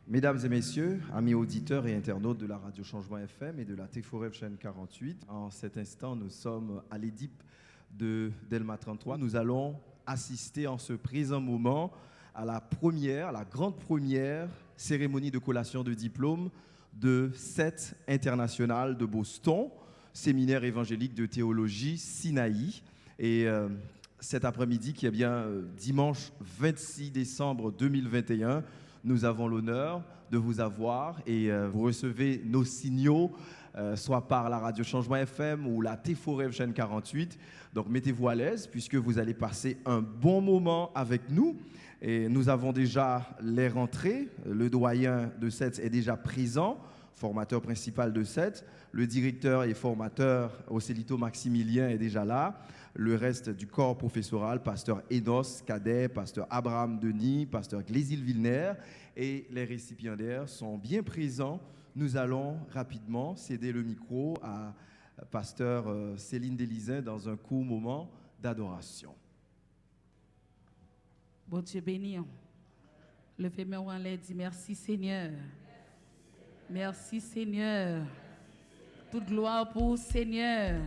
Mesdames et messieurs, amis auditeurs et internautes de la Radio Changement FM et de la T4F chaîne 48, en cet instant, nous sommes à l'Édipe de Delma 33. Nous allons assister en ce présent moment à la grande première cérémonie de collation de diplôme de CET International de Boston, séminaire évangélique de théologie Sinaï. Et cet après-midi, qui est bien dimanche 26 décembre 2021, nous avons l'honneur de vous avoir et vous recevez nos signaux, soit par la Radio Changement FM ou la T4F chaîne 48. Donc mettez-vous à l'aise puisque vous allez passer un bon moment avec nous. Et nous avons déjà les rentrées. Le doyen de CET est déjà présent, formateur principal de CET. Le directeur et formateur Ocellito Maximilien est déjà là. Le reste du corps professoral, pasteur Enos Cadet, pasteur Abraham Denis, pasteur Glésil Vilner et les récipiendaires sont bien présents. Nous allons rapidement céder le micro à pasteur Céline Delizin dans un court moment d'adoration. Bon Dieu béni. Levez-moi en l'air, dit merci Seigneur. Merci Seigneur. Toute gloire pour Seigneur.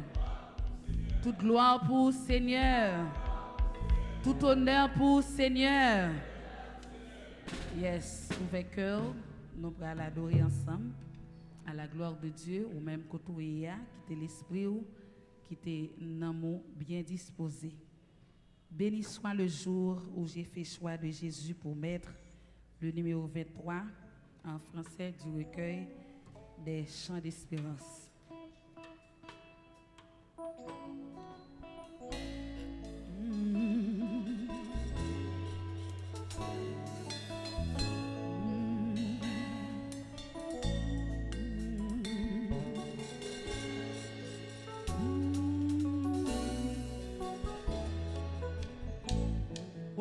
Toute gloire pour Seigneur. Tout honneur pour Seigneur. Yes, ouvert cœur, nous allons l'adorer ensemble à la gloire de Dieu, ou même côté qui est l'esprit qui est l'amour bien disposé. Béni soit le jour où j'ai fait choix de Jésus pour mettre le numéro 23 en français du recueil des chants d'espérance.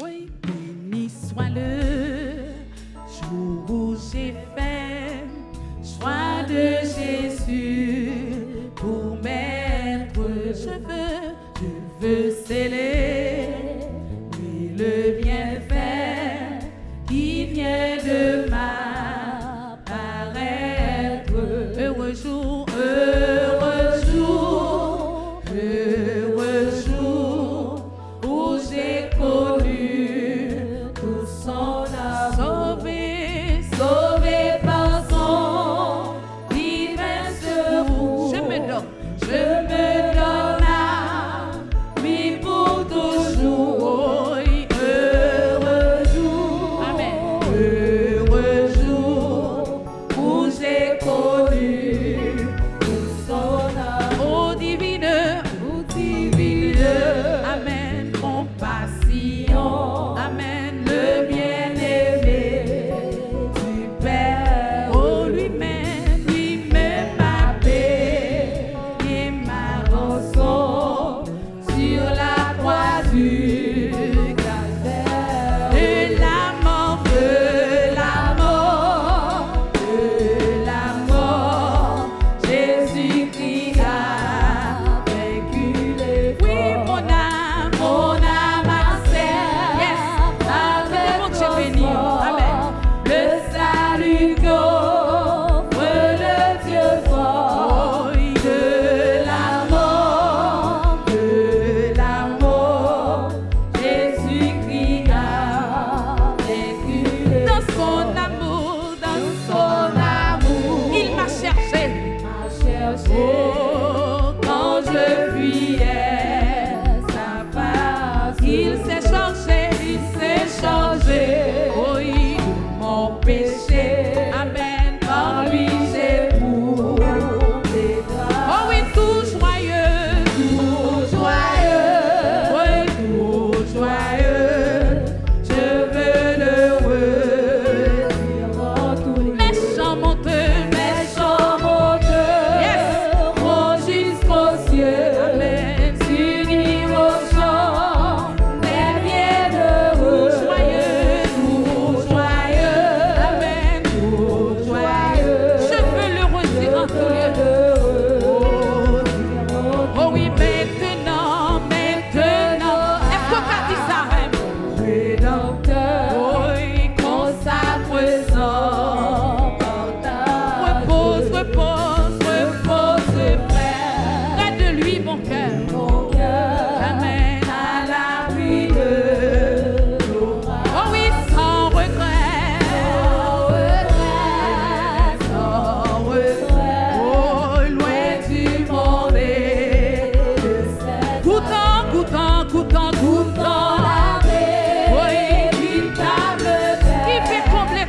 Oui, béni soit le jour où j'ai fait choix de Jésus pour mettre. Je veux sceller le bienfait qui vient de m'apparaître. Heureux jour, heureux jour, heureux jour où j'ai connu tout son amour. Sauvé par son divin secours. Je me donne à lui pour toujours. Heureux jour, amen. Heureux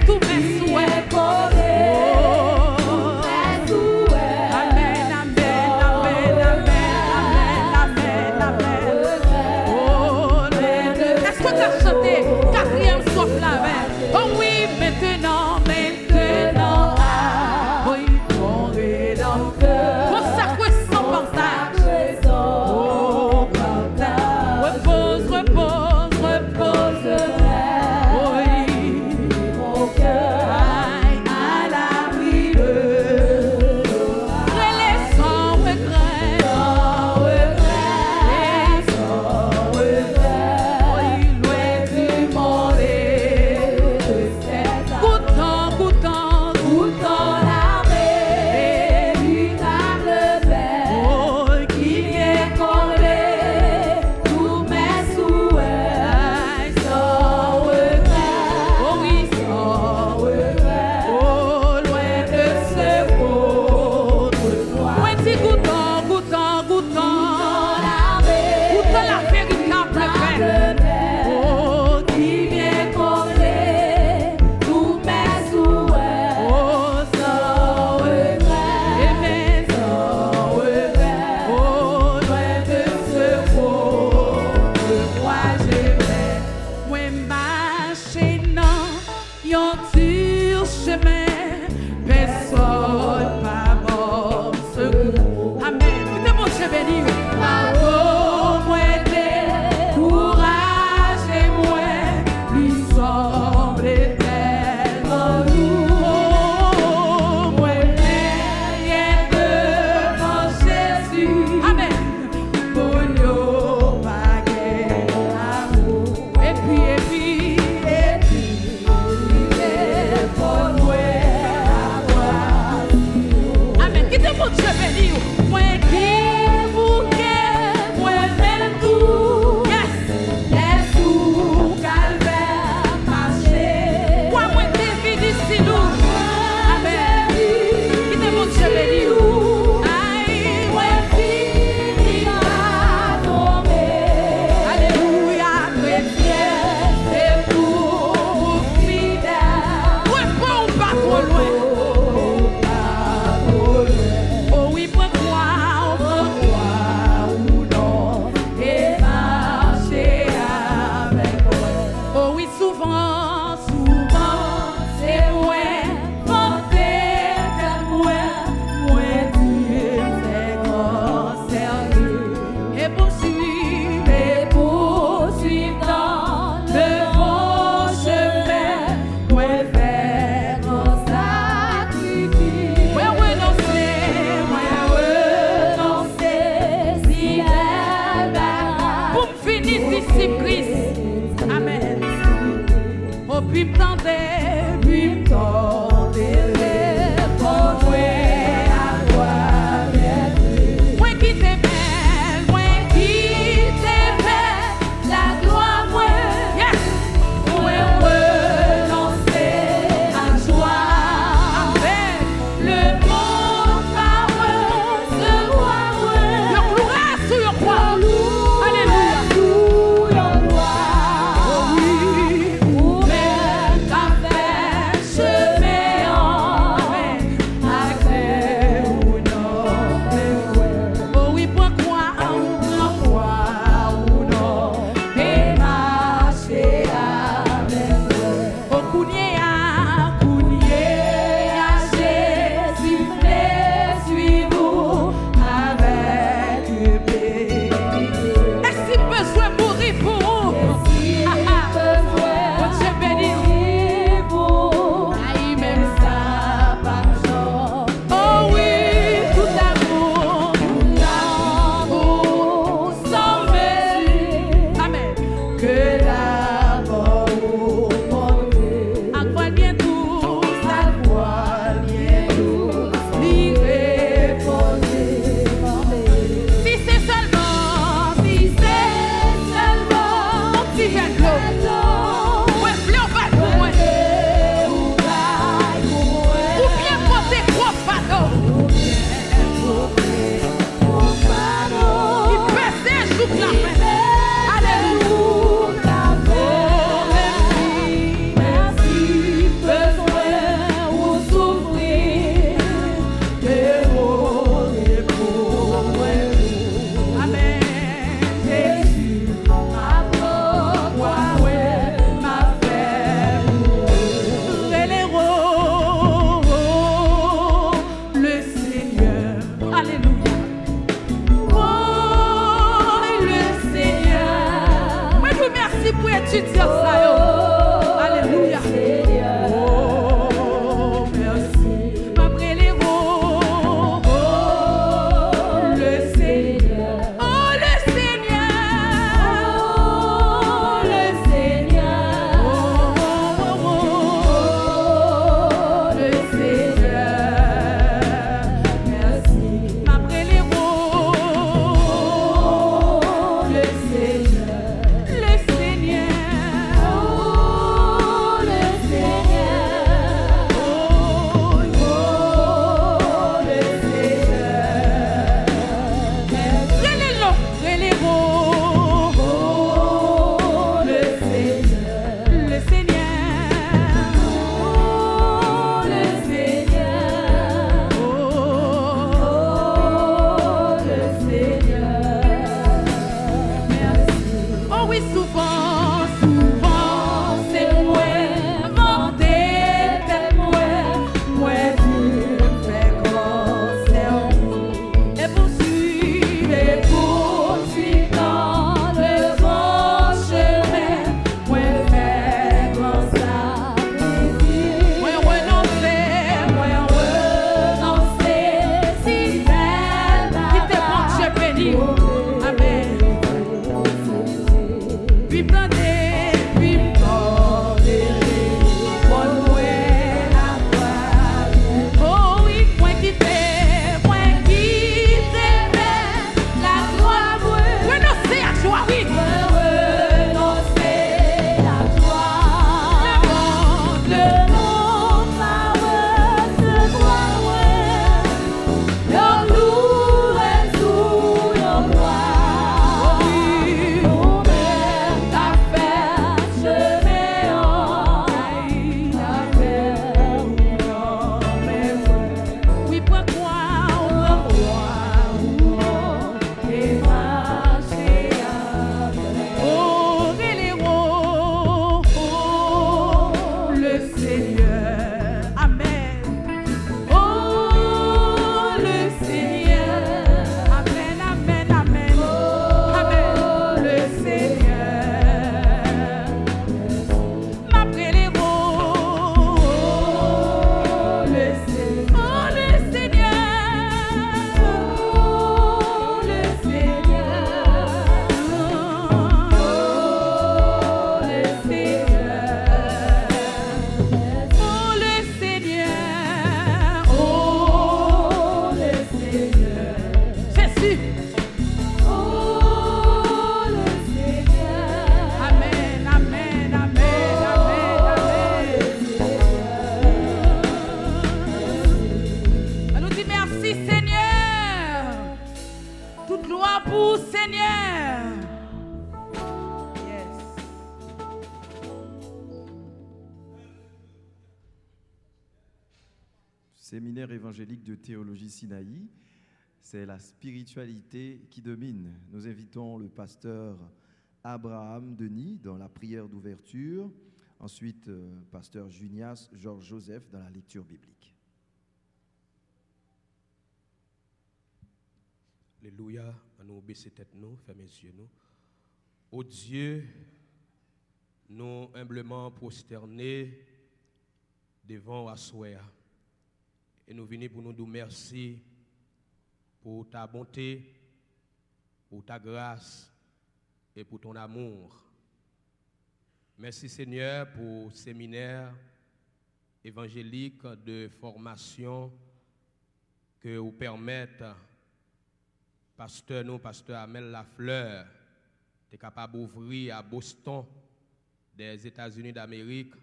tous mes souhaits. Amen, amen, amen, amen, amen, amen. Oh, est-ce que tu as chanté quatrième souffle là? Oh oui, maintenant, maintenant. Oui, mon Rédempteur. Consacré sans partage. Oh, repose, repose, repose. Oui, mon cœur. Seigneur. Amen. Oh, le Seigneur. Amen, amen, amen. Amen. Le Seigneur. M'après les mots. Le Seigneur. Oh, le Seigneur. Oh, le Seigneur. Oh, le Seigneur. Oh, le Seigneur. Oh, le Seigneur. Jésus. Oh, le Seigneur. Amen, amen, amen, amen, amen. On nous dit merci Seigneur. Toute gloire pour Seigneur. Yes. Séminaire évangélique de théologie Sinaï, c'est la spiritualité qui domine. Nous invitons le pasteur Abraham Denis dans la prière d'ouverture, ensuite pasteur Junias Georges Joseph dans la lecture biblique. Alléluia, nous baisser tête nous, fermer les yeux nous. Ô Dieu, nous humblement prosternés devant Assoya. Et nous venons pour nous dire merci pour ta bonté, pour ta grâce et pour ton amour. Merci Seigneur pour ce séminaire évangélique de formation que vous permettez, pasteur Amel Lafleur, est capable d'ouvrir à Boston, des États-Unis d'Amérique,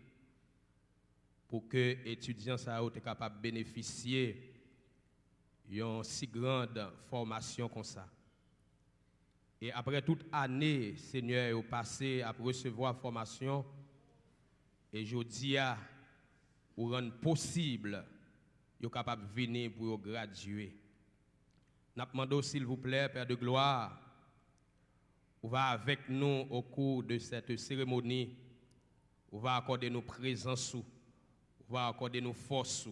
pour que les étudiants soient capables de bénéficier d'une si grande formation comme ça. Et après toute année, Seigneur, vous passé à recevoir la formation, et je dis à vous rendre possible, vous capable de venir pour graduer. Nous demandons, s'il vous plaît, Père de gloire, vous va avec nous au cours de cette cérémonie, vous va accorder nos présences, vous va accorder nos forces,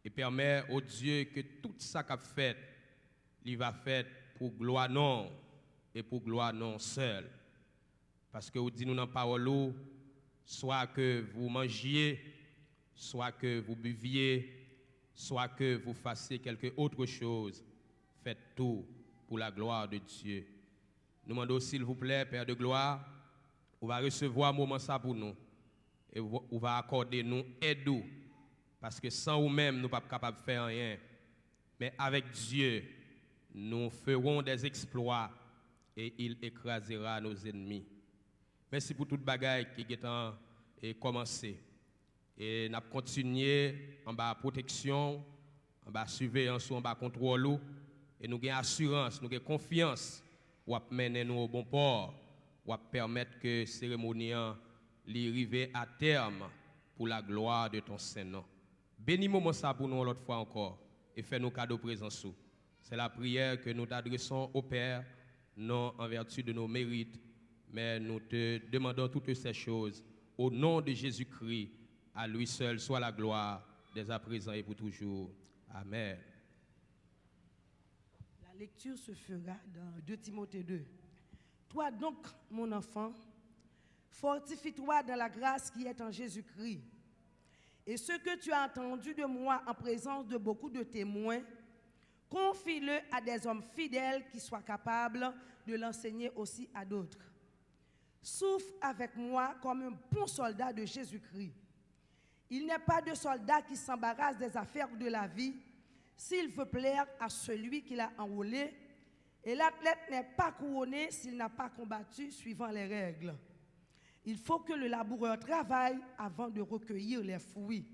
et permet au Dieu que tout ça qu'a fait, il va faire pour gloire non et pour gloire non seul. Parce que vous dites nous dans la parole, soit que vous mangiez, soit que vous buviez, soit que vous fassiez quelque autre chose, faites tout pour la gloire de Dieu. Nous demandons s'il vous plaît, Père de gloire, vous va recevoir un moment ça pour nous et vous va accorder nous aide, parce que sans vous-même nous ne sommes pas capables de faire rien. Mais avec Dieu, nous ferons des exploits et il écrasera nos ennemis. Merci pour toute bagaille qui est commencé. Et nous continuons en bas protection, en bas surveillance, en bas contrôle. Et nous avons assurance, nous avons confiance pour mener nous au bon port, pour permettre que la cérémonie arrive à terme pour la gloire de ton Saint-Nom. Bénis-moi ça pour nous l'autre fois encore et fais-nous cadeau présent. C'est la prière que nous t'adressons au Père, non en vertu de nos mérites, mais nous te demandons toutes ces choses au nom de Jésus-Christ. À lui seul soit la gloire, dès à présent et pour toujours. Amen. La lecture se fera dans 2 Timothée 2. Toi donc, mon enfant, fortifie-toi dans la grâce qui est en Jésus-Christ. Et ce que tu as entendu de moi en présence de beaucoup de témoins, confie-le à des hommes fidèles qui soient capables de l'enseigner aussi à d'autres. Souffre avec moi comme un bon soldat de Jésus-Christ. Il n'est pas de soldat qui s'embarrasse des affaires de la vie s'il veut plaire à celui qui l'a enrôlé, et l'athlète n'est pas couronné s'il n'a pas combattu suivant les règles. Il faut que le laboureur travaille avant de recueillir les fruits.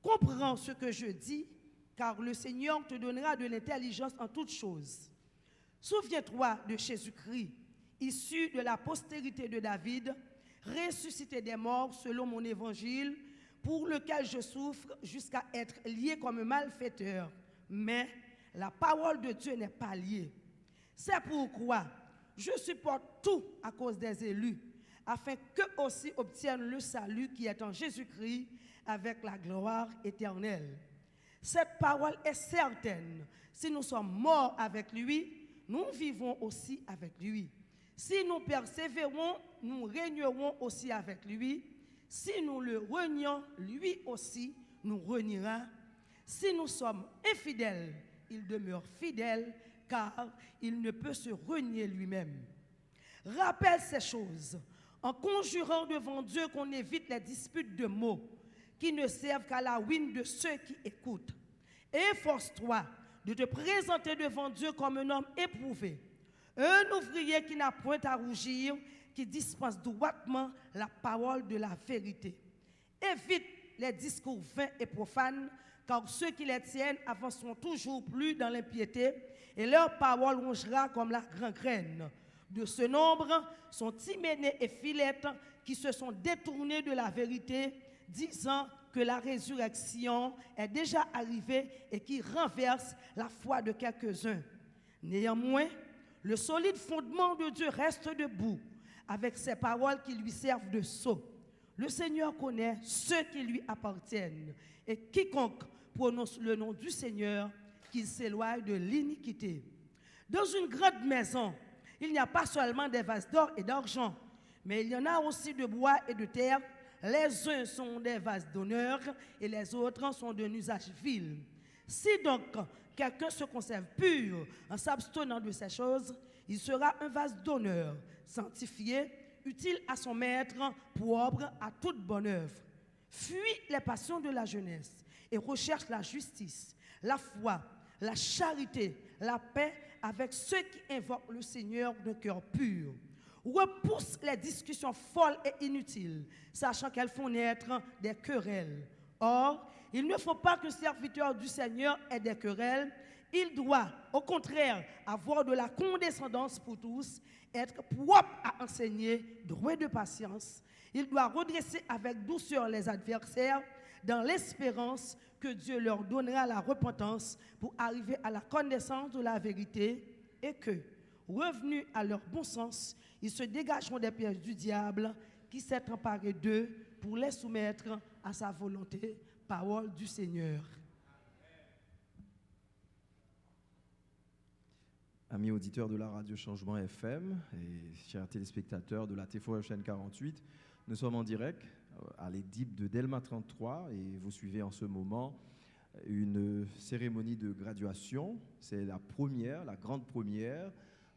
Comprends ce que je dis, car le Seigneur te donnera de l'intelligence en toutes choses. Souviens-toi de Jésus-Christ, issu de la postérité de David, ressuscité des morts selon mon évangile, pour lequel je souffre jusqu'à être lié comme un malfaiteur. Mais la parole de Dieu n'est pas liée. C'est pourquoi je supporte tout à cause des élus, afin qu'eux aussi obtiennent le salut qui est en Jésus-Christ avec la gloire éternelle. Cette parole est certaine. Si nous sommes morts avec lui, nous vivons aussi avec lui. Si nous persévérons, nous régnerons aussi avec lui. Si nous le renions, lui aussi nous reniera. Si nous sommes infidèles, il demeure fidèle, car il ne peut se renier lui-même. Rappelle ces choses en conjurant devant Dieu qu'on évite les disputes de mots qui ne servent qu'à la ruine de ceux qui écoutent. Efforce-toi de te présenter devant Dieu comme un homme éprouvé, un ouvrier qui n'a point à rougir, qui dispense droitement la parole de la vérité. Évite les discours vains et profanes, car ceux qui les tiennent avanceront toujours plus dans l'impiété, et leur parole rongera comme la gangrène. De ce nombre sont Hyménée et Philette, qui se sont détournés de la vérité, disant que la résurrection est déjà arrivée et qui renverse la foi de quelques-uns. Néanmoins, le solide fondement de Dieu reste debout, avec ses paroles qui lui servent de sceau. Le Seigneur connaît ceux qui lui appartiennent, et quiconque prononce le nom du Seigneur, qu'il s'éloigne de l'iniquité. Dans une grande maison, il n'y a pas seulement des vases d'or et d'argent, mais il y en a aussi de bois et de terre. Les uns sont des vases d'honneur et les autres sont d'un usage vil. Si donc quelqu'un se conserve pur en s'abstenant de ces choses, il sera un vase d'honneur, sanctifié, utile à son maître, propre à toute bonne œuvre. Fuis les passions de la jeunesse et recherche la justice, la foi, la charité, la paix avec ceux qui invoquent le Seigneur d'un cœur pur. Repousse les discussions folles et inutiles, sachant qu'elles font naître des querelles. Or, il ne faut pas qu'un serviteur du Seigneur ait des querelles. Il doit, au contraire, avoir de la condescendance pour tous, être propre à enseigner, doué de patience. Il doit redresser avec douceur les adversaires, dans l'espérance que Dieu leur donnera la repentance pour arriver à la connaissance de la vérité, et que, revenus à leur bon sens, ils se dégageront des pièges du diable qui s'est emparé d'eux pour les soumettre à sa volonté. Parole du Seigneur. Amis auditeurs de la radio Changement FM et chers téléspectateurs de la T4F chaîne 48, nous sommes en direct à l'EDIP de Delma 33 et vous suivez en ce moment une cérémonie de graduation. C'est la première, la grande première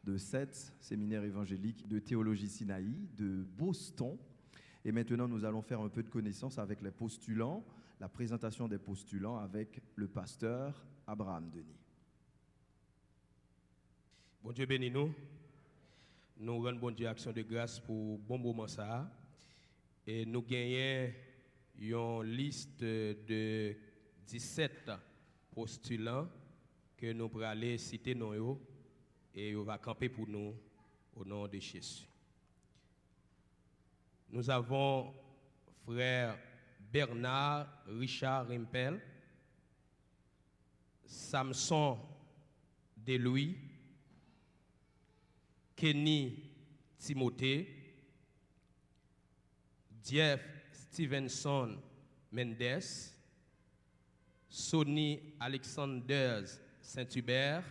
de 7 séminaires évangéliques de théologie Sinaï de Boston. Et maintenant, nous allons faire un peu de connaissance avec les postulants, la présentation des postulants avec le pasteur Abraham Denis. Bon Dieu bénis nous. Nous rendons bon Dieu action de grâce pour bon moment ça. Et nous gagnons une liste de 17 postulants que nous pourrons aller citer nous et on va camper pour nous au nom de Jésus. Nous avons frère Bernard Richard Rimpel, Samson Delouis, Kenny Timothée, Jeff Stevenson Mendes, Sonny Alexander Saint-Hubert,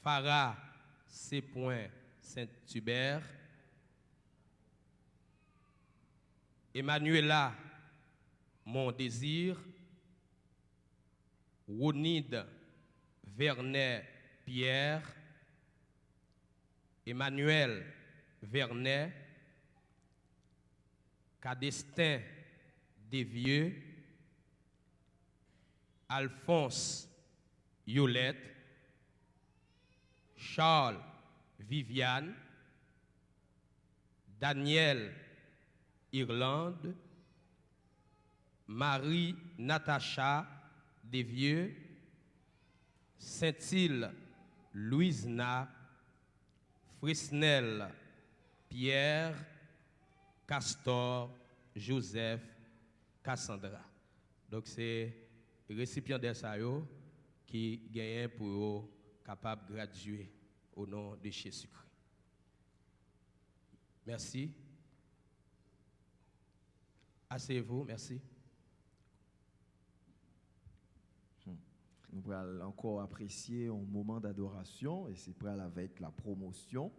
Farah C. Saint-Hubert, Emmanuela Mon Désir, Ronide Vernet Pierre, Emmanuel Vernet, Cadestin Desvieux, Alphonse Yolette, Charles Viviane, Daniel Irlande, Marie Natacha Desvieux, Saint-Île Louisna, Fresnel Pierre, Castor Joseph Cassandra. Donc c'est récipiendaire ça qui gagne pour capable graduer au nom de Jésus-Christ. Merci. Asseyez-vous, merci. Nous allons encore apprécier un moment d'adoration et c'est prêt avec la promotion.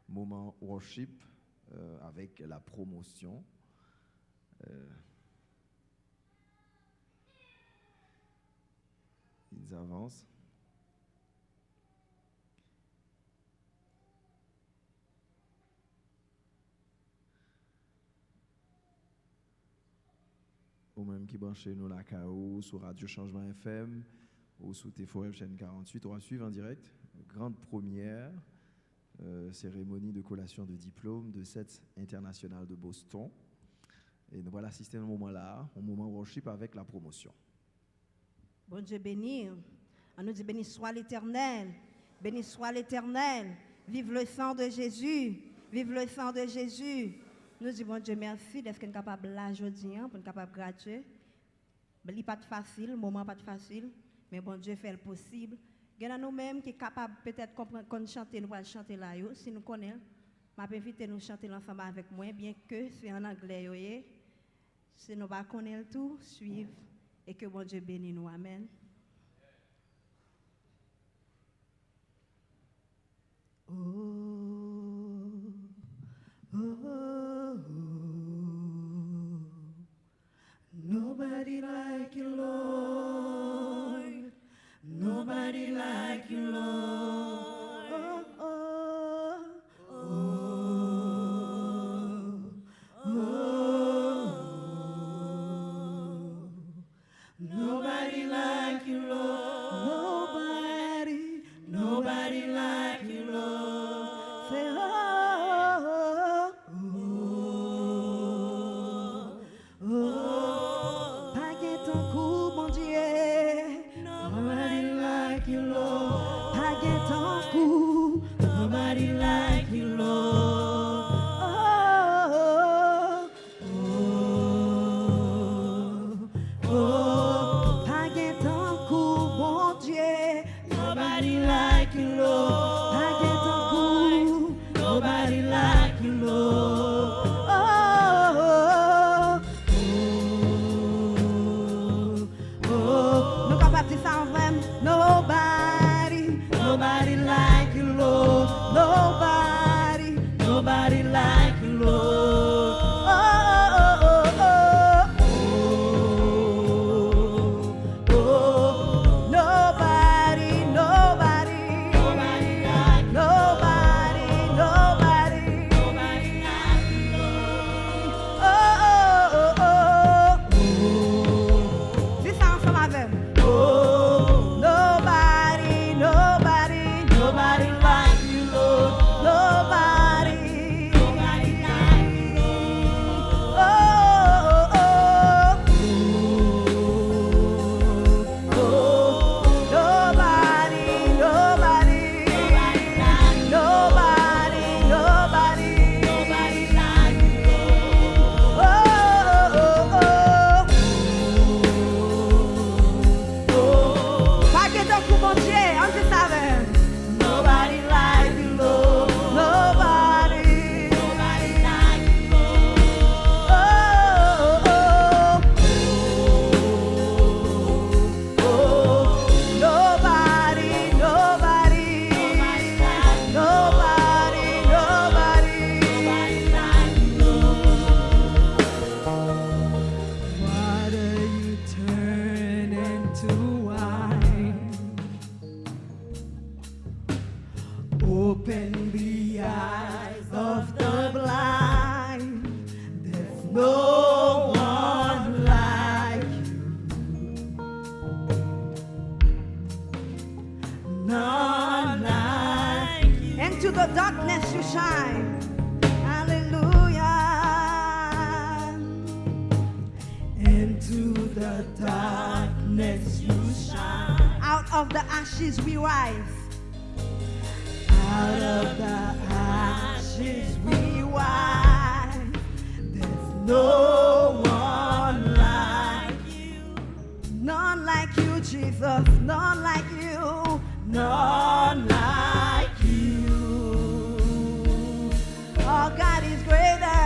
Moment worship avec la promotion. Ils avancent. Ou même qui branchez nous la KO sur Radio Changement FM ou sous T4F chaîne 48, on va suivre en direct. Grande première, cérémonie de collation de diplôme de cette internationale de Boston. Et nous voilà assister à un moment-là, un moment worship avec la promotion. Bon Dieu béni. On nous dit béni soit l'Éternel. Béni soit l'Éternel. Vive le sang de Jésus. Vive le sang de Jésus. Nous disons bon Dieu merci d'être capable là aujourd'hui pour être capable de graduer. Ce n'est pas facile, le moment pas facile, mais bon Dieu fait le possible. Il y a nous-mêmes qui sommes capables peut-être de chanter, nous allons chanter là. Si nous connaissons, je vais inviter nous chanter ensemble avec moi, bien que c'est en anglais. Si nous ne connaissons tout, suivre et que bon Dieu bénisse nous. Amen. Nobody like you, Lord. Nobody like you, Lord. Nobody like you, Lord. Nobody like you, Lord. Say, Nobody like you, Lord. Paguet ton coup, bon Dieu. Nobody like you, Lord. Paguet ton coup. Nobody like you, Lord. Nous capables de ça en vrai. Nobody like you, Lord. Nobody like you, Lord. Open the eyes of the blind. There's no one like you. None like you. Into the darkness you shine. Hallelujah. Into the darkness you shine. Out of the ashes we rise. Out of the ashes we rise. There's no one like you. None like you, Jesus. None like you. None like you. Oh, God is greater.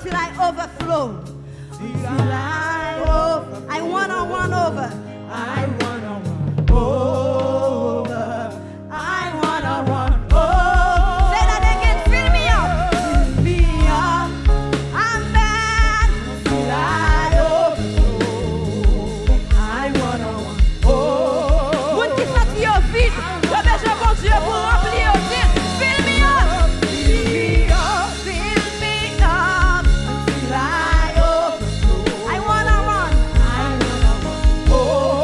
until I overflow. Until I wanna run over. I wanna run over. I wanna run over. Say that again. Fill me up. Fill me up. Amen. Until I overflow. I wanna run over. Moun qui sentit au vide, repêche bon Dieu pour remplir au vide. Fill me up. Fill me up. Fill me up. Until I overflow. I wanna run. I wanna run over.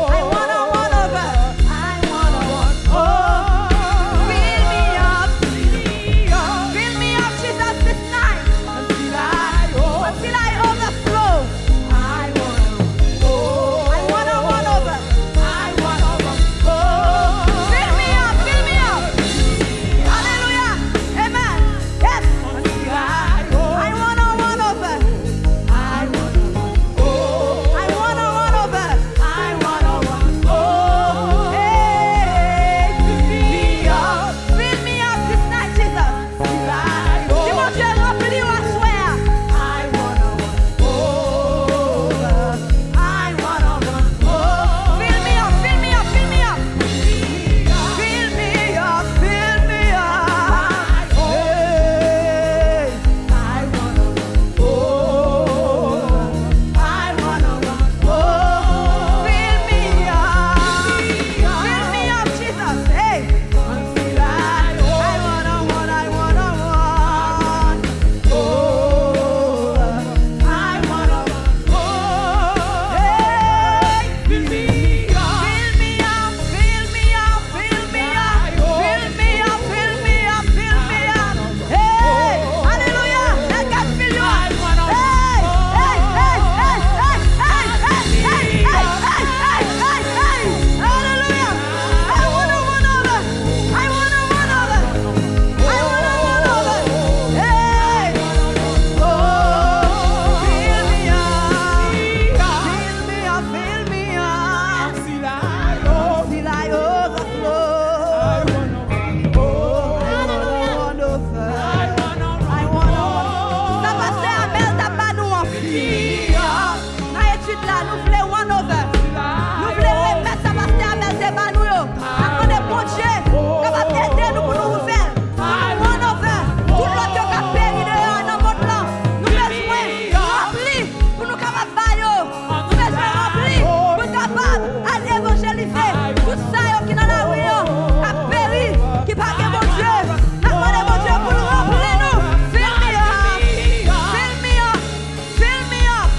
I wanna run over. I wanna run over. Fill me up. Fill me up, Jesus, this night. Until I overflow. I wanna run over. I wanna run over. I wanna run over. Fill me up. Fill me up. Hallelujah. Amen. Yes. Until I wanna run over. I wanna run over. I wanna run over. I wanna run over. Hey, fill me up. Fill me up this night, Jesus. Si mon Dieu remplit ou assoir. I wanna run over. I wanna run over. Fill me up. Fill me up. Fill me up. Fill me up. Fill me up. Hey, I wanna run over. I wanna run over. Fill me up. Fill me up, Jesus. Hey, until I wanna run. I wanna run over. I wanna run over. Hey, fill me up. Fill me up. Fill me up. Fill me up. Fill me up. Fill me up. Fill me up. Hey, hallelujah. Let God fill you up. Hey, hey, hey, hey, hey, hey, hey, hey, hey, hey, hey, hallelujah. I wanna run over. I wanna run over. I wanna run over. Hey, oh, fill me up. Fill me up. Fill me up. Till I overflow. I wanna run over. I wanna run. Ça passe à Abel d'Abba nous en fille. Dans l'étude là, nous voulons run over. Nous voulons remettre ça passe à Abel d'Abba nous yo. Après des bons dieux, capable d'aider nous pour nous ouvrir. Run over. Tout l'autre qui a péri dehors dans votre plan. Nous besoin remplir pour nous capables de bailler. Nous besoin remplir pour nous capables d'aller évangéliser. Tout ça yo qui dans la rue yo, a péri, qui pas de bon Dieu. N'a pas de bon Dieu pour nous remplir nous. Fill me up. Fill me up. Fill me up.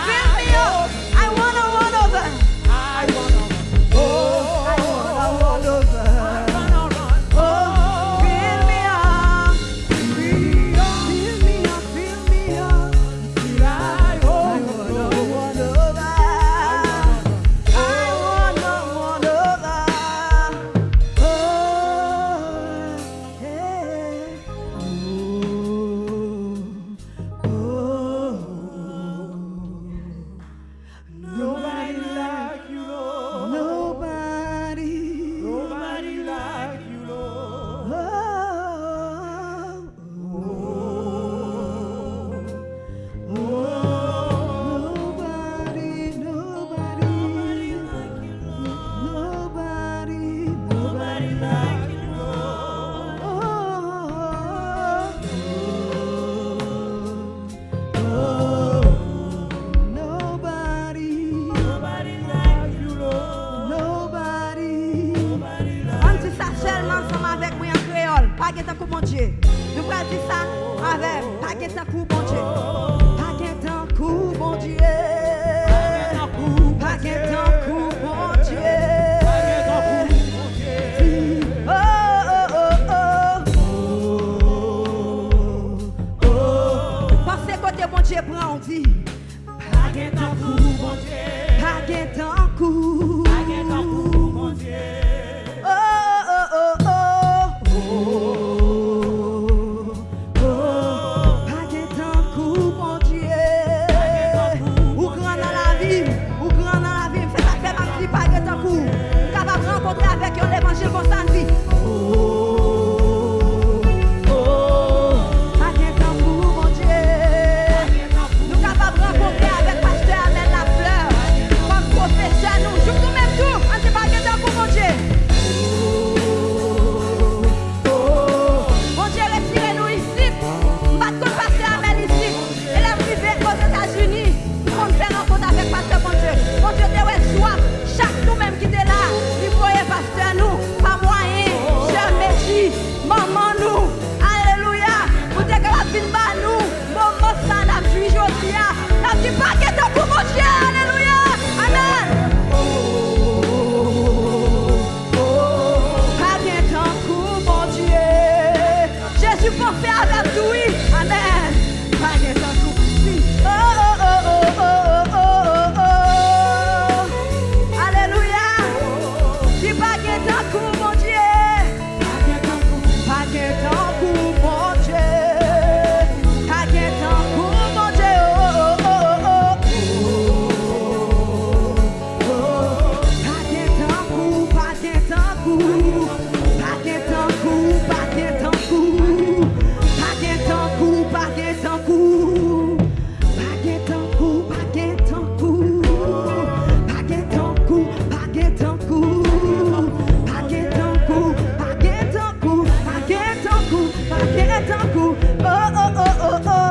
Fill me up. I wanna run over. I wanna run over. Oh, fill me up. Fill me up. Fill me up. Till I wanna run over. I wanna run over. Oh, hey. Nobody like you, Lord. Nobody like you, Lord. Nobody like you, Lord. Nobody like you, Nobody like you, Lord. Nobody. On dit ça seulement ensemble avec moi en créole. Pas qu'un coup, mon Dieu. Nous pouvons dire ça avec. Pas qu'un coup, mon Dieu. Pas qu'un coup, mon Dieu. Pas qu'un coup, mon Dieu. Oh, oh, oh, oh. Pensez côté mon Dieu prend, on dit. Pas qu'un coup, mon Dieu. Pas qu'un coup. Pas qu'un coup, mon Dieu. Oh, oh, oh, oh. Oh, oh, oh. Pas qu'un coup, mon tu peux faire avec tout, oui. Amen. Pas de temps pour si. Oh, oh, oh, oh, oh, oh, oh, oh. Alléluia. Dis pas de temps pour mon Dieu. Pas de temps pour mon Dieu. Pas de temps pour mon Dieu. Oh, oh, oh, oh, oh. Pas de temps pour, pas de temps pour. Pas de temps pour, pas de temps pour. Pas de temps pour, pas de temps pour. Pas de temps pour, pas de temps pour. Pas de temps pour, pas de temps pour. Pas de temps pour, pas de temps pour. Pas de temps pour, pas de temps pour. Oh, oh, oh, oh, oh.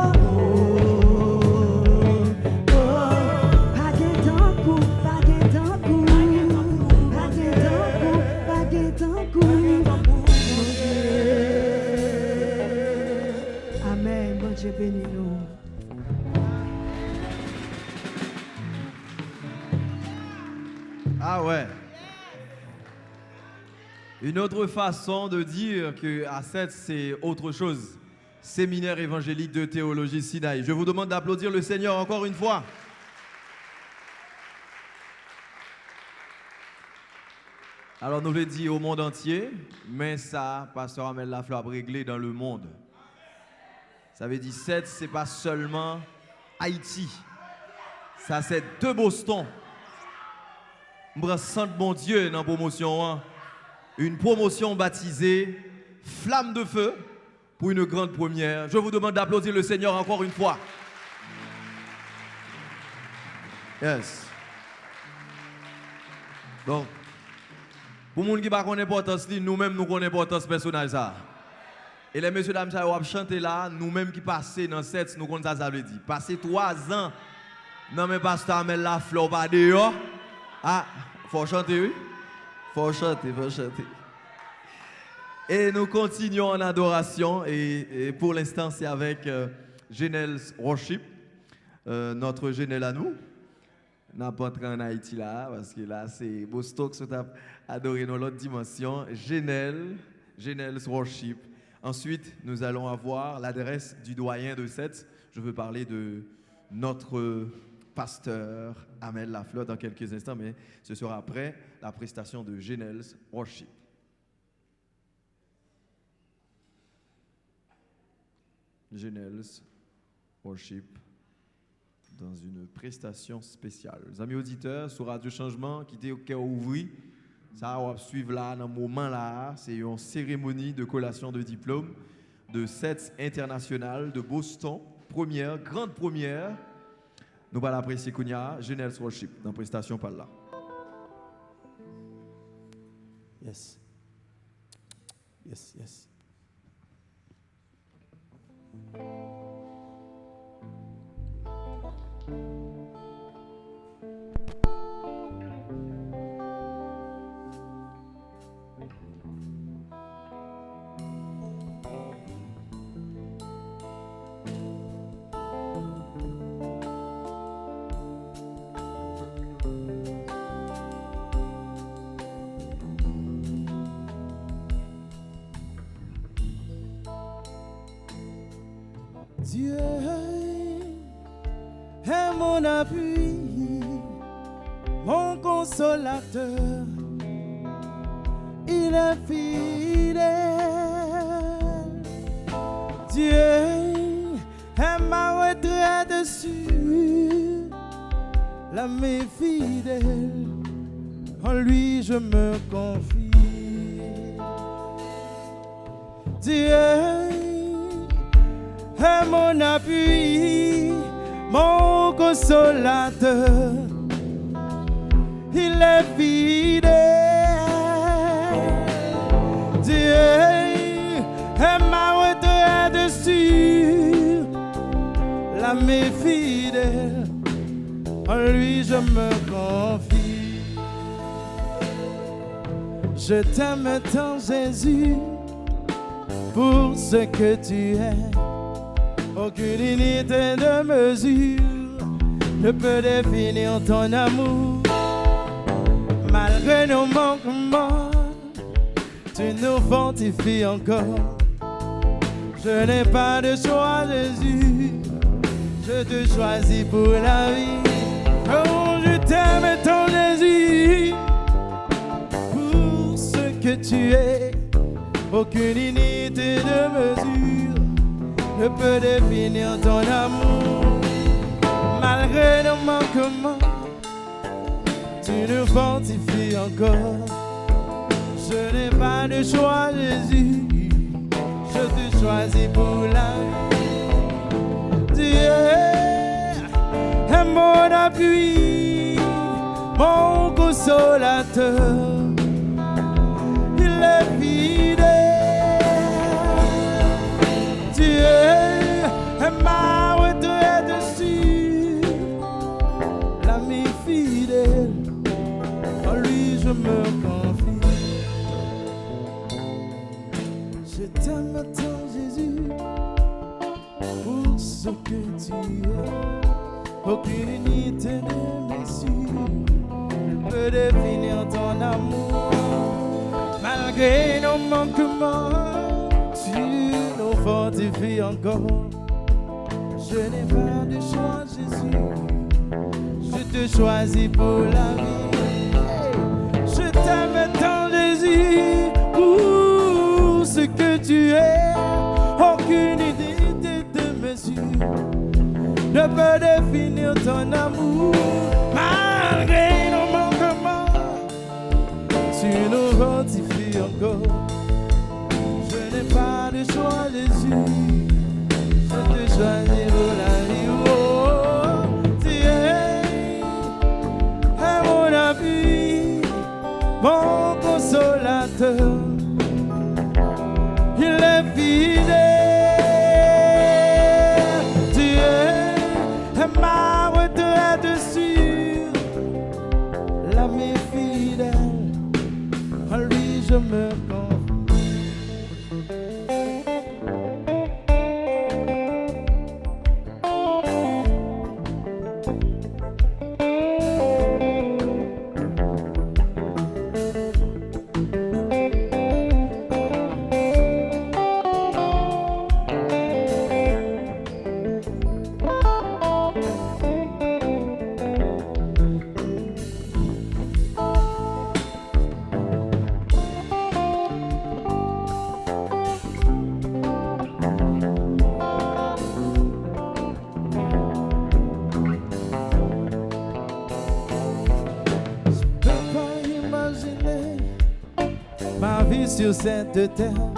Pas de temps pour, pas de temps pour. Pas de temps pour, pas de temps pour. Amen. Bon Dieu bénis nous. Ah ouais. Une autre façon de dire que A7 c'est autre chose. Séminaire évangélique de théologie Sinaï. Je vous demande d'applaudir le Seigneur encore une fois. Alors nous le dit au monde entier, mais ça, Pasteur Amel Lafleur a réglé dans le monde. Ça veut dire 7, c'est pas seulement Haïti. Ça c'est de Boston. Je sens bon Dieu dans la promotion. Hein. Une promotion baptisée Flamme de Feu pour une grande première. Je vous demande d'applaudir le Seigneur encore une fois. Yes. Donc, pour les gens qui ne connaissent pas l'importance, nous-mêmes nous connaissons l'importance personnelle. Et les messieurs dames, ça va chanter là, nous-mêmes qui passons dans cette, nous connaissons ça veut dire. Passer 3 ans, non mais pasteur Amel Lafleur pas dehors. Ah, faut chanter, oui? Faut chanter, faut chanter. Et nous continuons en adoration. Et pour l'instant, c'est avec Genel's Worship, notre Genel à nous. On n'a pas entré en Haïti là, parce que là, c'est Boston qui a adoré dans l'autre dimension. Genel's Worship. Ensuite, nous allons avoir l'adresse du doyen de Sète. Je veux parler de notre pasteur Amel Lafleur dans quelques instants, mais ce sera après la prestation de Genel's Worship. Genel's Worship dans une prestation spéciale. Les amis auditeurs, sur Radio Changement, qui était au cœur ouvert, ça va suivre là, dans le moment là, c'est une cérémonie de collation de diplôme de Sète International de Boston, grande première. Nous allons apprécier Kounia, Genel's Worship, dans la prestation par là. Yes. Yes, yes. Dieu est mon appui, mon consolateur, il est fidèle. Dieu est ma retraite sûre, l'âme est fidèle, en lui je me confie. Dieu est mon appui, mon consolateur, il est fidèle. Dieu est ma retraite sûre, l'âme est fidèle, en lui je me confie. Je t'aime tant Jésus, pour ce que tu es. Aucune unité de mesure ne peut définir ton amour. Malgré nos manquements, tu nous fortifies encore. Je n'ai pas de choix, Jésus. Je te choisis pour la vie. Oh, je t'aime tant, Jésus, pour ce que tu es. Aucune unité de mesure ne peut définir ton amour. Malgré nos manquements, tu nous fortifies encore. Je n'ai pas de choix, Jésus. Je te choisis pour la vie. Dieu est mon appui, mon consolateur. Il est fidèle. Dieu est ma retraite sûre, l'ami fidèle. En lui je me confie. Je t'aime tant, Jésus, pour ce que tu es. Aucune unité de mesure ne peut définir ton amour. Malgré nos manquements, tu nous fortifies encore. Je n'ai pas de choix, Jésus. Je te choisis pour la vie. Je t'aime tant, Jésus, pour ce que tu es. Aucune unité de mesure ne peut définir ton amour. Malgré nos manquements, tu nous fortifies encore. Je n'ai pas de choix, Jésus. Je te choisis pour la vie. Oh, tu es mon appui, mon consolateur. Il est fidèle. Tu es ma retraite sûre, l'ami fidèle. En lui je me confie. Sur cette terre,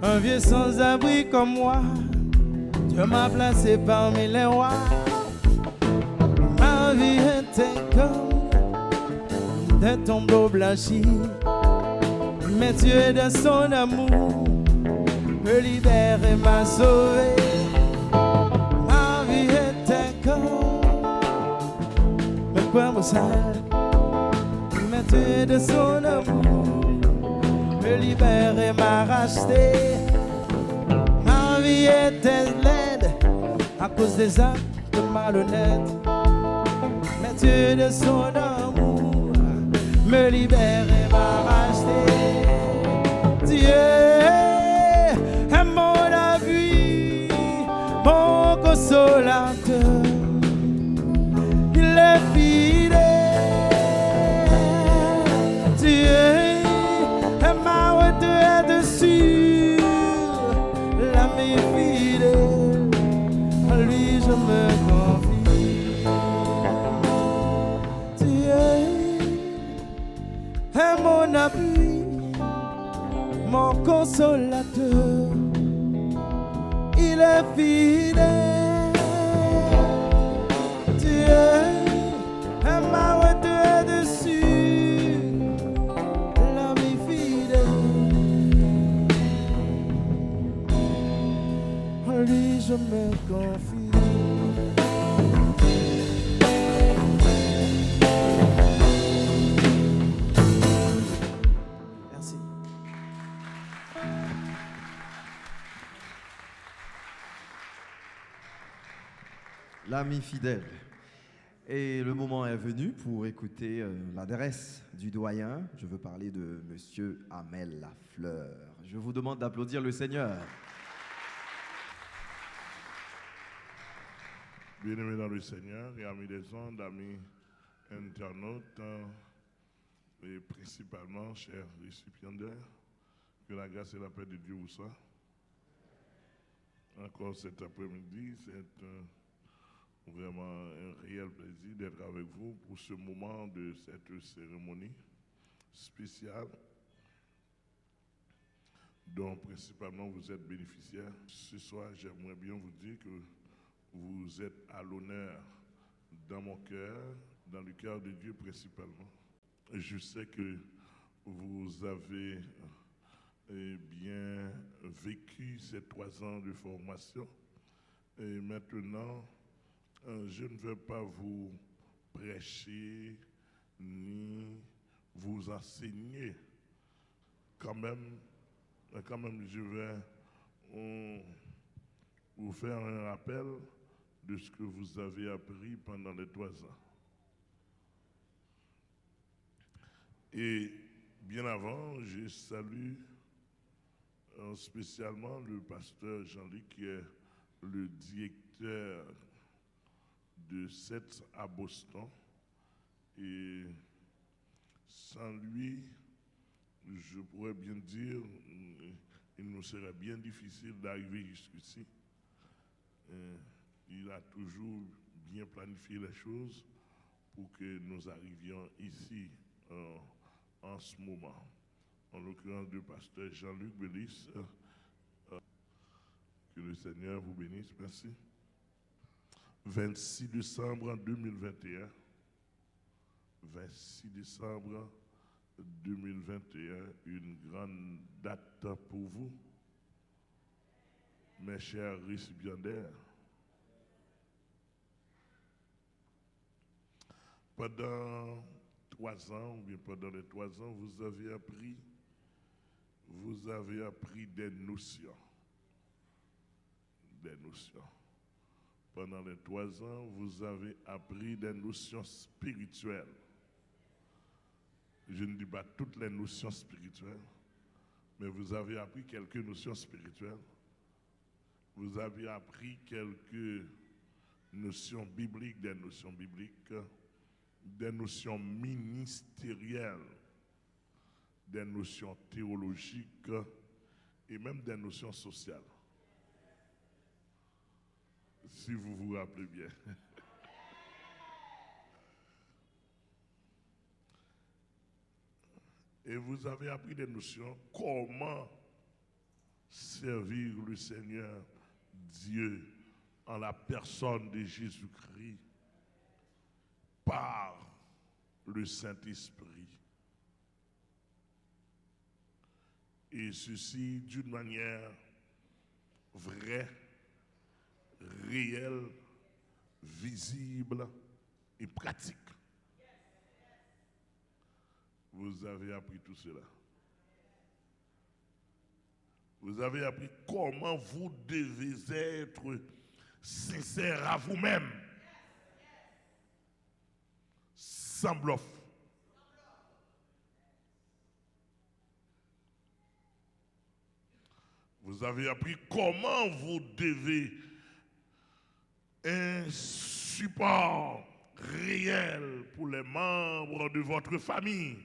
un vieux sans-abri comme moi, Dieu m'a placé parmi les rois. Ma vie était comme des tombeaux blanchis, mais Dieu de son amour me libère et m'a sauvé. Ma vie était comme un poivre sale, mais Dieu de son amour me libère et m'a racheté. Ma vie était laide à cause des actes malhonnêtes, mais Dieu de son amour me libère et m'a racheté. Dieu est mon appui, mon consolateur. Il est fidèle. Dieu ma retraite sûre, l'ami fidèle, à lui je me confie. Dieu est mon appui, mon consolateur, il est fidèle. Dieu est ma retraite sûre, l'ami fidèle. En lui je me confie. Merci. L'ami fidèle. Et le moment est venu pour écouter l'adresse du doyen. Je veux parler de Monsieur Amel Lafleur. Je vous demande d'applaudir le Seigneur. Bien-aimés dans le Seigneur et amis des ondes, amis internautes, et principalement chers récipiendaires, que la grâce et la paix de Dieu vous soient. Encore cet après-midi, c'est vraiment un réel plaisir d'être avec vous pour ce moment de cette cérémonie spéciale dont principalement vous êtes bénéficiaires. Ce soir, j'aimerais bien vous dire que vous êtes à l'honneur dans mon cœur, dans le cœur de Dieu principalement. Je sais que vous avez bien vécu ces 3 ans de formation et maintenant, je ne vais pas vous prêcher ni vous enseigner. Quand même, je vais vous faire un rappel de ce que vous avez appris pendant les 3 ans. Et bien avant, je salue spécialement le pasteur Jean-Luc qui est le directeur de SETS à Boston. Et sans lui, je pourrais bien dire, il nous serait bien difficile d'arriver jusqu'ici. Il a toujours bien planifié les choses pour que nous arrivions ici en ce moment. En l'occurrence du pasteur Jean-Luc Bélis, que le Seigneur vous bénisse, merci. 26 décembre 2021, 26 décembre 2021, une grande date pour vous, mes chers récipiendaires. Pendant 3 ans, ou bien pendant les 3 ans, vous avez appris des notions. Des notions. Pendant les 3 ans, vous avez appris des notions spirituelles. Je ne dis pas toutes les notions spirituelles, mais vous avez appris quelques notions spirituelles. Vous avez appris quelques notions bibliques, des notions ministérielles, des notions théologiques et même des notions sociales. Si vous vous rappelez bien. Et vous avez appris des notions, comment servir le Seigneur Dieu en la personne de Jésus-Christ par le Saint-Esprit. Et ceci d'une manière vraie, réelle, visible et pratique. Vous avez appris tout cela. Vous avez appris comment vous devez être sincère à vous-même. Sans bluff. Vous avez appris comment vous devez un support réel pour les membres de votre famille.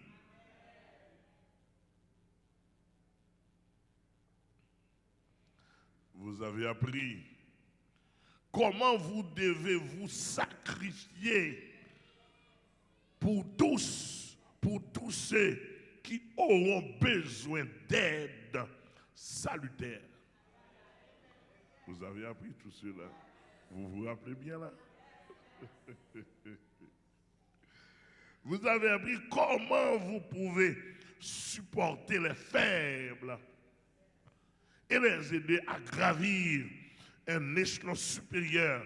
Vous avez appris comment vous devez vous sacrifier pour tous ceux qui auront besoin d'aide salutaire. Vous avez appris tout cela. Vous vous rappelez bien là? Vous avez appris comment vous pouvez supporter les faibles et les aider à gravir un échelon supérieur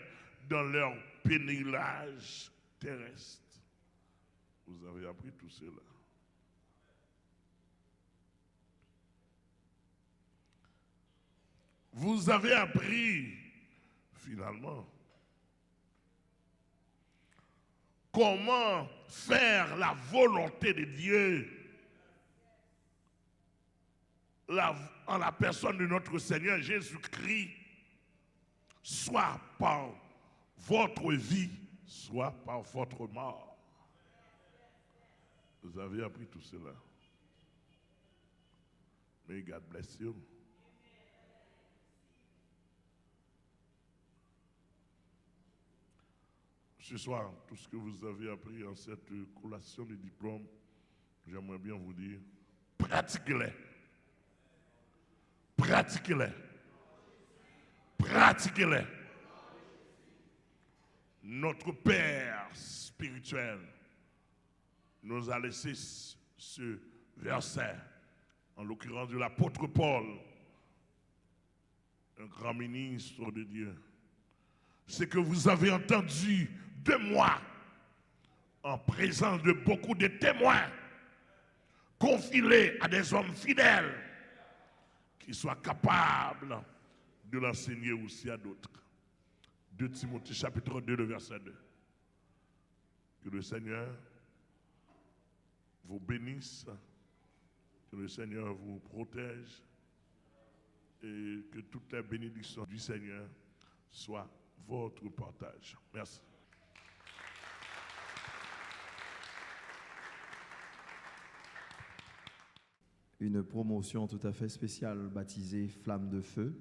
dans leur pèlerinage terrestre. Vous avez appris tout cela. Vous avez appris, finalement, comment faire la volonté de Dieu en la personne de notre Seigneur Jésus-Christ, soit par votre vie soit par votre mort. Vous avez appris tout cela. Mais God bless you. Ce soir, tout ce que vous avez appris en cette collation de diplômes, j'aimerais bien vous dire, pratiquez-les. Pratiquez-les. Pratiquez-les. Notre Père spirituel nous a laissé ce verset, en l'occurrence de l'apôtre Paul, un grand ministre de Dieu. Ce que vous avez entendu de moi, en présence de beaucoup de témoins, confiez-les à des hommes fidèles qui soient capables de l'enseigner aussi à d'autres. 2 Timothée chapitre 2, le verset 2. Que le Seigneur vous bénisse, que le Seigneur vous protège et que toutes les bénédictions du Seigneur soient votre partage. Merci. Une promotion tout à fait spéciale baptisée Flamme de Feu.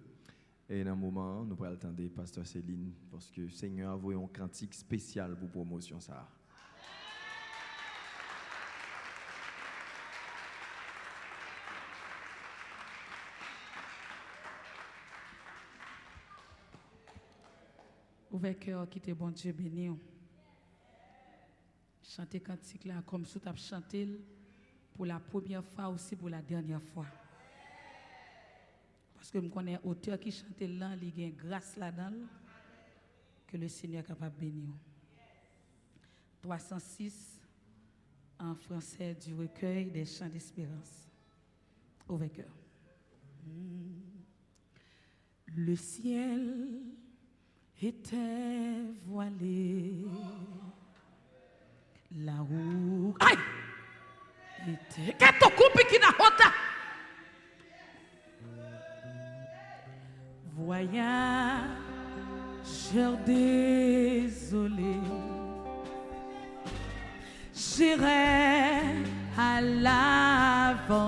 Et dans un moment, nous pourrons attendre Pasteur Céline parce que le Seigneur a envoyé un cantique spécial pour promotion ça. Ouvert cœur qui te bon Dieu béni. Chanter cantique là comme si tu as chanté pour la première fois aussi pour la dernière fois. Parce que je connais un auteur qui chante là, il y a une grâce là-dedans que le Seigneur est capable de bénir. 306 en français du recueil des chants d'espérance. Ouvert cœur. Le ciel était voilé, la roue était qu'est-ce que qui n'a hota voyageur désolé, j'irai à l'aventure,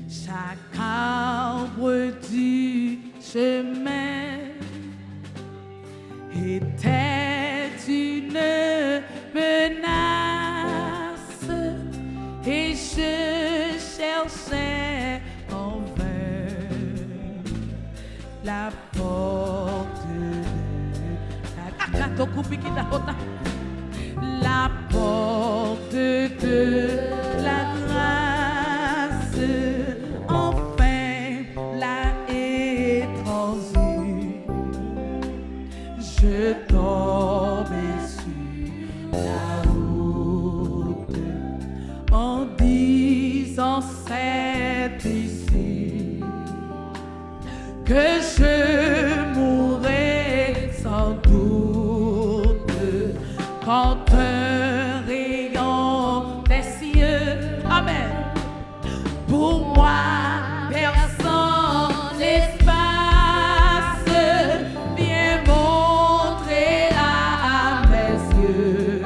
chaque arbre du chemin était une menace et je cherchais en vain la porte de la grâce. Enfin la étranger, je tombais sur la route en disant c'est ici que je mourrai sans doute quand un rayon des cieux, amen, pour moi personne l'espace vient montrer à mes yeux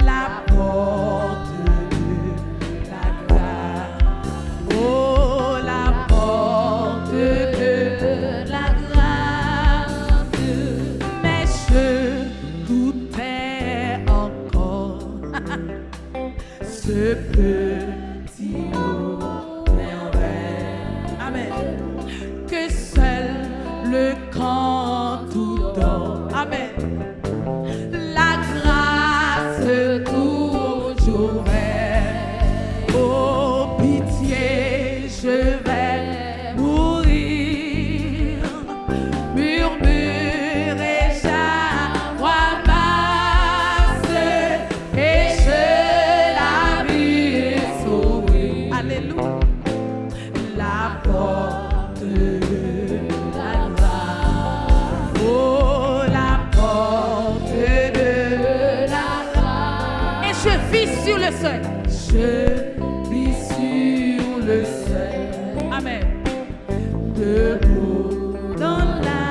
la porte de la grâce. Oh, la porte de la grâce. Mais je doutais encore ce petit mot merveille. Amen. Que seul le camp tout donne. Amen. La grâce toujours est. Oh pitié, je vais mourir. Murmurer chaque voix basse et je la vis s'ouvrir. Alléluia. La porte de la grâce. Oh, la porte de la grâce. Et je vis sur le seuil. Je vis sur le seuil. Amen. Debout dans la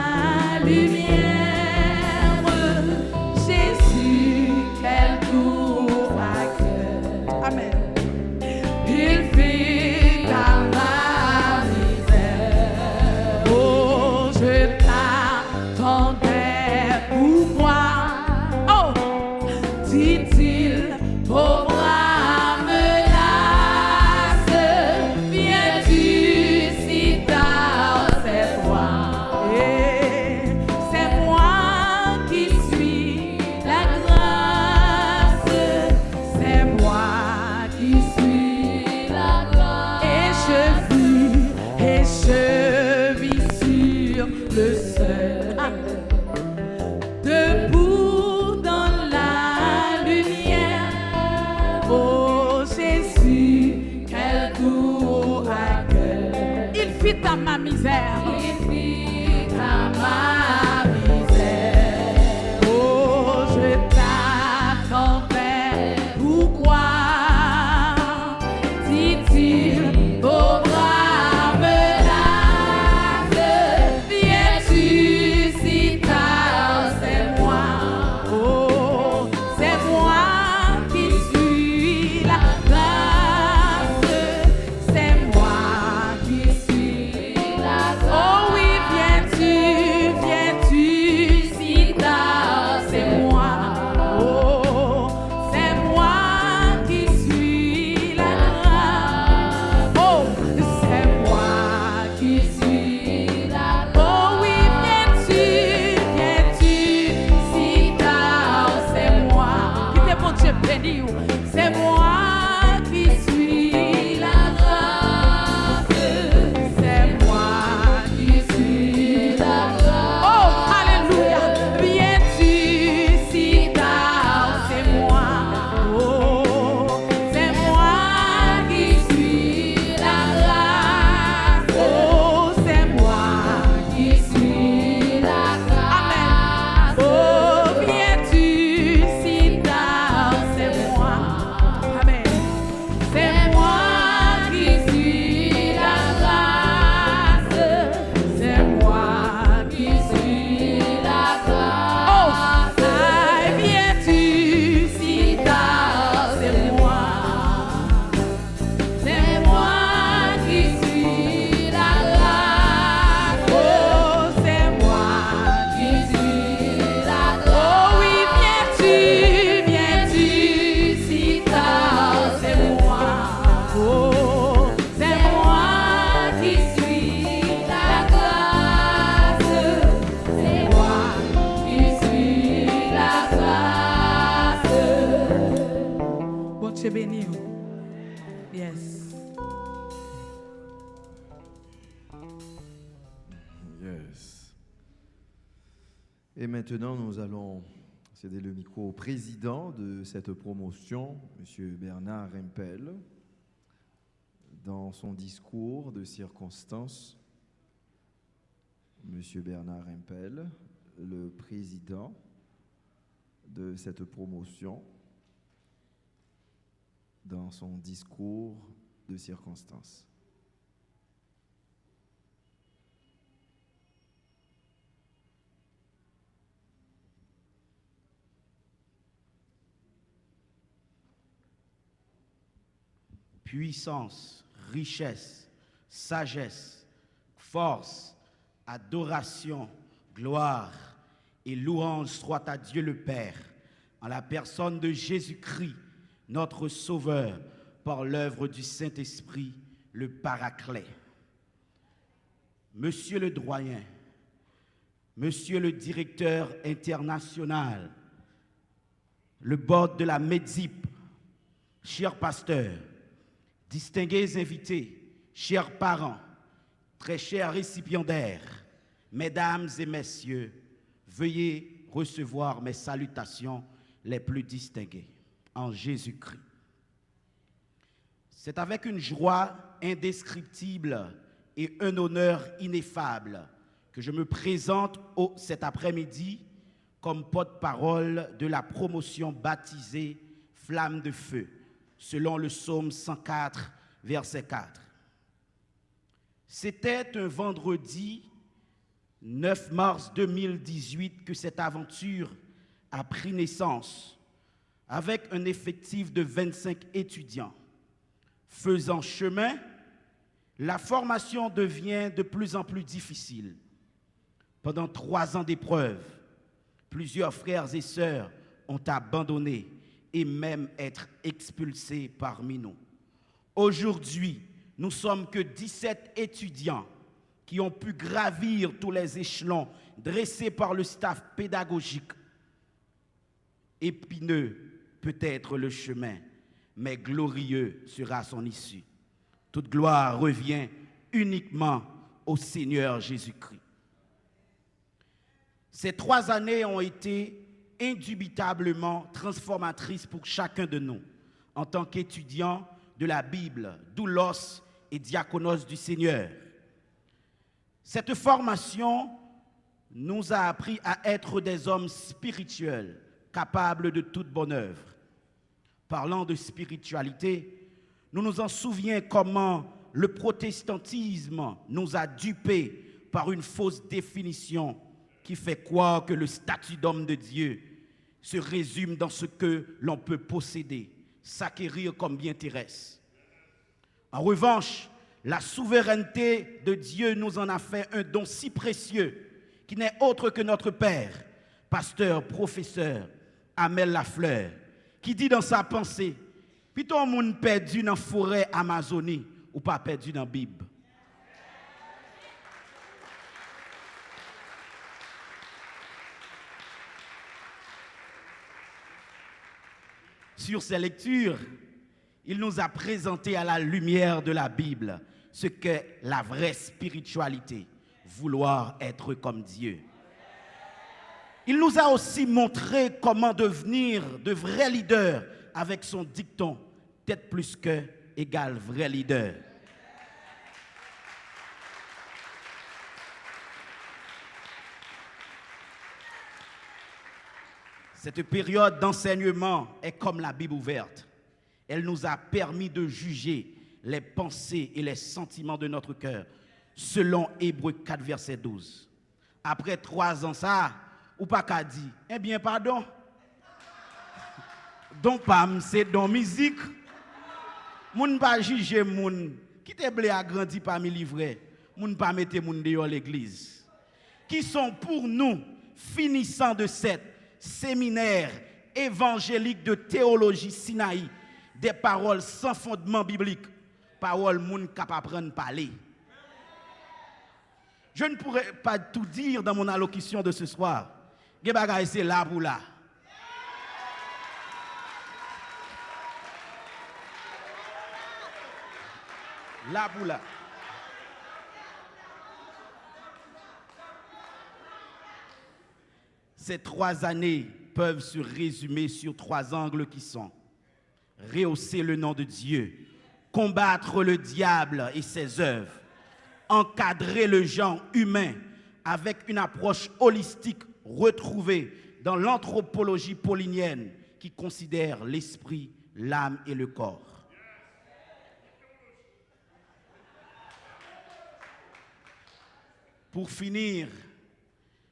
vite à ma misère. Vite à ma misère. Oh, je t'attendais. Pourquoi dit-il au bras menace? Viens-tu si tard? C'est moi. Oh, c'est moi qui suis la grâce. C'est moi qui suis la grâce. Oh oui, viens-tu si tard? C'est moi. Oh, c'est moi qui suis la grâce. Oh, c'est moi qui suis la grâce. Oh oui, viens-tu si tard? C'est moi. Qui t'es bon Dieu béni. C'est moi qui suis la grâce. C'est moi qui suis la grâce. Oh, alléluia. Viens-tu si tard? C'est moi. Oh, c'est moi qui suis la grâce. Oh, c'est moi qui suis la grâce. Amen. Oh, viens-tu si tard? C'est moi. Amen. C'est moi qui suis la grâce. C'est moi qui suis la grâce. Oh, viens-tu si tard? C'est moi. C'est moi qui suis la grâce. Oh, c'est moi qui suis la grâce. Oh oui, viens-tu si tard? C'est moi. Oh, c'est moi qui suis la grâce. C'est moi qui suis la grâce. Bon Dieu béni. Yes. Yes. Et maintenant, nous allons céder le micro au président de cette promotion, M. Bernard Rempel. Dans son discours de circonstance, M. Bernard Rempel, le président de cette promotion, dans son discours de circonstance. Puissance, richesse, sagesse, force, adoration, gloire et louange soit à Dieu le Père, en la personne de Jésus-Christ, notre Sauveur, par l'œuvre du Saint-Esprit, le Paraclet. Monsieur le doyen, Monsieur le directeur international, le board de la MEDZIP, chers pasteurs, distingués invités, chers parents, très chers récipiendaires, mesdames et messieurs, veuillez recevoir mes salutations les plus distinguées en Jésus-Christ. C'est avec une joie indescriptible et un honneur ineffable que je me présente cet après-midi comme porte-parole de la promotion baptisée Flamme de Feu, selon le psaume 104, verset 4. C'était un vendredi 9 mars 2018 que cette aventure a pris naissance, avec un effectif de 25 étudiants. Faisant chemin, la formation devient de plus en plus difficile. Pendant 3 ans d'épreuves, plusieurs frères et sœurs ont abandonné et même être expulsés parmi nous. Aujourd'hui, nous sommes que 17 étudiants qui ont pu gravir tous les échelons dressés par le staff pédagogique. Épineux peut être le chemin, mais glorieux sera son issue. Toute gloire revient uniquement au Seigneur Jésus-Christ. Ces 3 années ont été indubitablement transformatrices pour chacun de nous, en tant qu'étudiants de la Bible, doulos et diaconos du Seigneur. Cette formation nous a appris à être des hommes spirituels, capables de toute bonne œuvre. Parlant de spiritualité, nous nous en souvenons comment le protestantisme nous a dupés par une fausse définition qui fait croire que le statut d'homme de Dieu se résume dans ce que l'on peut posséder, s'acquérir comme bien terrestre. En revanche, la souveraineté de Dieu nous en a fait un don si précieux qui n'est autre que notre Père, pasteur, professeur, Amel Lafleur, qui dit dans sa pensée, « Plutôt un monde perdu dans la forêt Amazonie ou pas perdu dans la Bible. » Sur ces lectures, il nous a présenté à la lumière de la Bible ce qu'est la vraie spiritualité, vouloir être comme Dieu. Il nous a aussi montré comment devenir de vrais leaders avec son dicton « tête plus que égale vrai leader ». Cette période d'enseignement est comme la Bible ouverte. Elle nous a permis de juger les pensées et les sentiments de notre cœur, selon Hébreux 4, verset 12. Après 3 ans, ça, ou pas qu'à dire, eh bien, pardon. Donc, c'est dans musique. Moun pas juger moun qui te blé a grandi parmi les vrais. Moun pas mettre moun dehors l'église. Qui sont pour nous, finissant de cette séminaire évangélique de théologie Sinaï, des paroles sans fondement biblique, paroles moun capable prendre parler. Je ne pourrais pas tout dire dans mon allocution de ce soir. Ge bagay c'est là pour là. Là pour là. Ces 3 années peuvent se résumer sur 3 angles qui sont: rehausser le nom de Dieu, combattre le diable et ses œuvres, encadrer le genre humain avec une approche holistique retrouvée dans l'anthropologie paulinienne qui considère l'esprit, l'âme et le corps. Pour finir,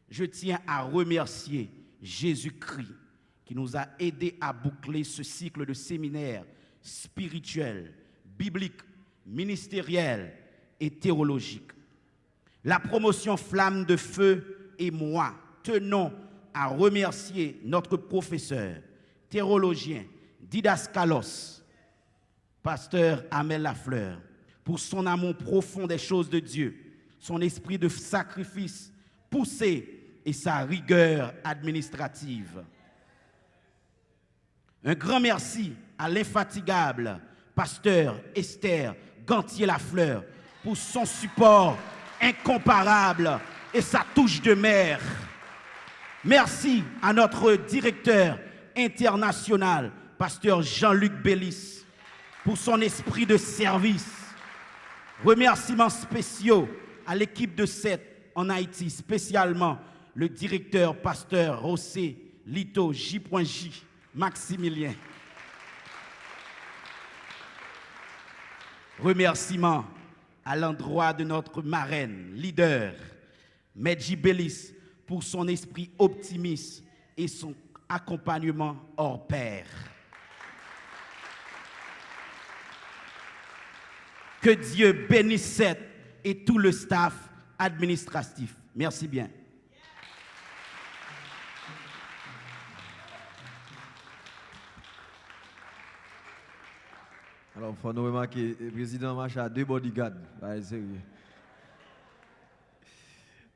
je tiens à remercier Jésus-Christ qui nous a aidés à boucler ce cycle de séminaires spirituels, bibliques, ministériels et théologiques. La promotion Flamme de Feu et moi tenons à remercier notre professeur, théologien, didascalos, pasteur Amel Lafleur, pour son amour profond des choses de Dieu, son esprit de sacrifice poussé et sa rigueur administrative. Un grand merci à l'infatigable pasteur Esther Gantier-Lafleur pour son support incomparable et sa touche de mère. Merci à notre directeur international, pasteur Jean-Luc Bellis, pour son esprit de service. Remerciements spéciaux à l'équipe de 7 en Haïti, spécialement le directeur pasteur José Lito J.J. Maximilien. Remerciements à l'endroit de notre marraine, leader, Medji Bellis, pour son esprit optimiste et son accompagnement hors pair. Que Dieu bénisse Seth et tout le staff administratif. Merci bien. Alors, il faut nous remarquer, le président Macha a 2 bodyguards.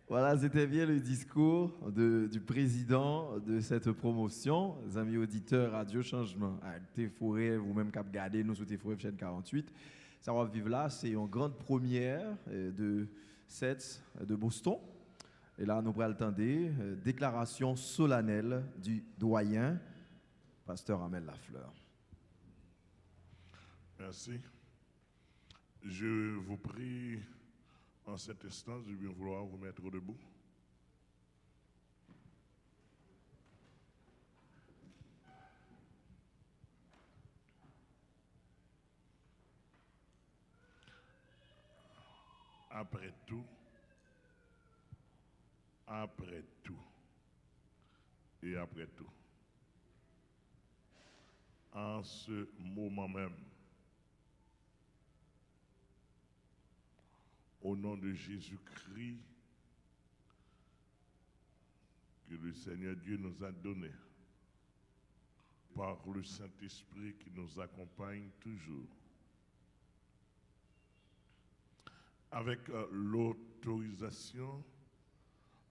Voilà, c'était bien le discours du président de cette promotion. Les amis auditeurs, Radio Changement, Téforé, vous-même qui regardez nous sur Téforé chaîne 48. Ça va vivre là, c'est une grande première de SETS de Boston. Et là, nous allons attendre déclaration solennelle du doyen, pasteur Amel Lafleur. Merci. Je vous prie En cet instant, je vais vouloir vous mettre debout. Après tout, et après tout, en ce moment même, au nom de Jésus-Christ, que le Seigneur Dieu nous a donné, par le Saint-Esprit qui nous accompagne toujours, avec l'autorisation,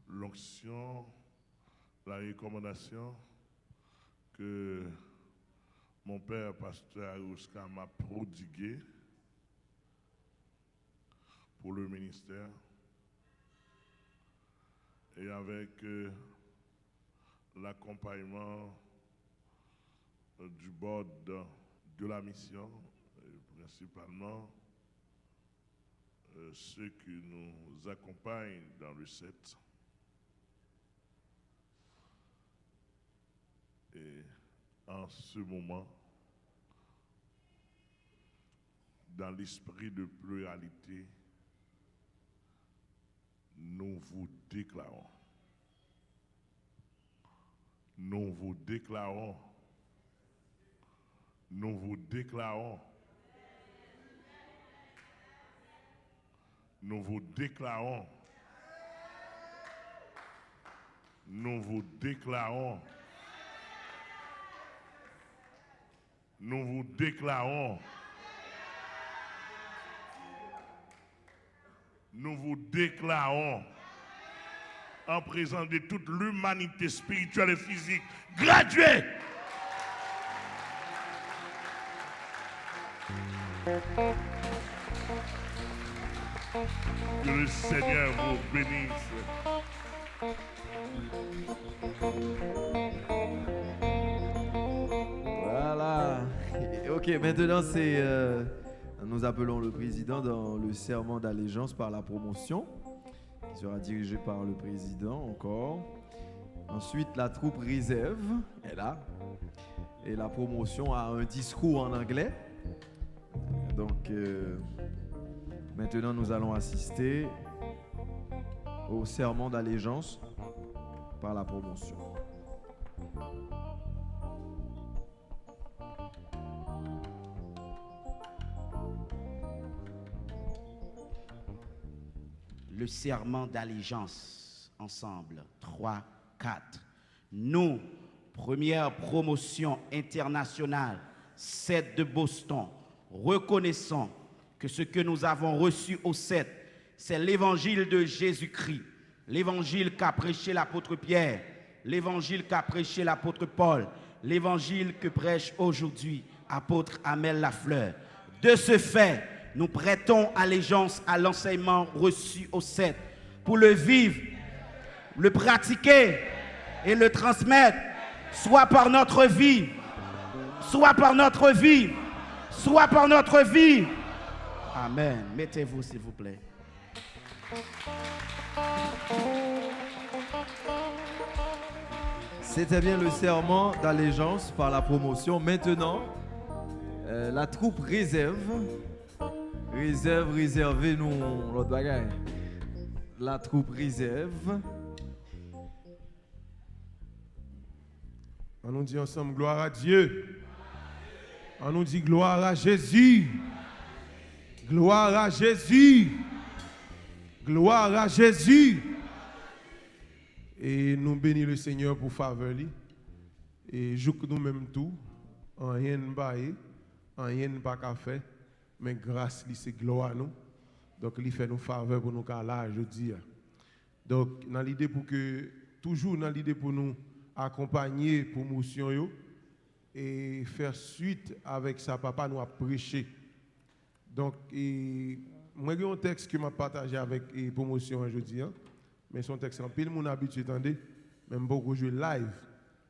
l'onction, la recommandation que mon père, pasteur Arouska, m'a prodiguée pour le ministère, et avec l'accompagnement du board de la mission, principalement ceux qui nous accompagnent dans le 7. Et en ce moment, dans l'esprit de pluralité, nous vous déclarons, nous vous déclarons, nous vous déclarons, nous vous déclarons, nous vous déclarons, nous vous déclarons, nous vous déclarons, en présence de toute l'humanité spirituelle et physique graduée. Que le Seigneur vous bénisse. Voilà. Ok, maintenant nous appelons le président dans le serment d'allégeance par la promotion, qui sera dirigé par le président encore. Ensuite, la troupe réserve est là. Et la promotion a un discours en anglais. Donc, maintenant, nous allons assister au serment d'allégeance par la promotion. Le serment d'allégeance, ensemble, 3, 4. Nous, première promotion internationale, 7 de Boston, reconnaissons que ce que nous avons reçu au 7, c'est l'évangile de Jésus-Christ, l'évangile qu'a prêché l'apôtre Pierre, l'évangile qu'a prêché l'apôtre Paul, l'évangile que prêche aujourd'hui apôtre Amel Lafleur. De ce fait, nous prêtons allégeance à l'enseignement reçu au 7 pour le vivre, le pratiquer et le transmettre, soit par notre vie, soit par notre vie, soit par notre vie. Amen. Mettez-vous, s'il vous plaît. C'était bien le serment d'allégeance par la promotion. Maintenant, la troupe réservez-nous l'autre bagaille. La troupe réserve. On nous dit ensemble gloire à Dieu. On nous dit gloire à Jésus. Gloire à Jésus. Gloire à Jésus. Et nous bénissons le Seigneur pour faveur. Et joue que nous-mêmes tout. En rien de bail, en rien de pas qu'à faire. Mais grâce, c'est gloire à nous. Donc, il fait nous faveur pour nous là aujourd'hui. Donc, dans l'idée pour que, toujours dans l'idée pour nous accompagner pour promotion et faire suite avec ça, papa nous a prêché. Donc, moi, j'ai un texte que je partagé avec la promotion aujourd'hui, mais son texte en pile, mon habitude, attendez, même beaucoup jouer live.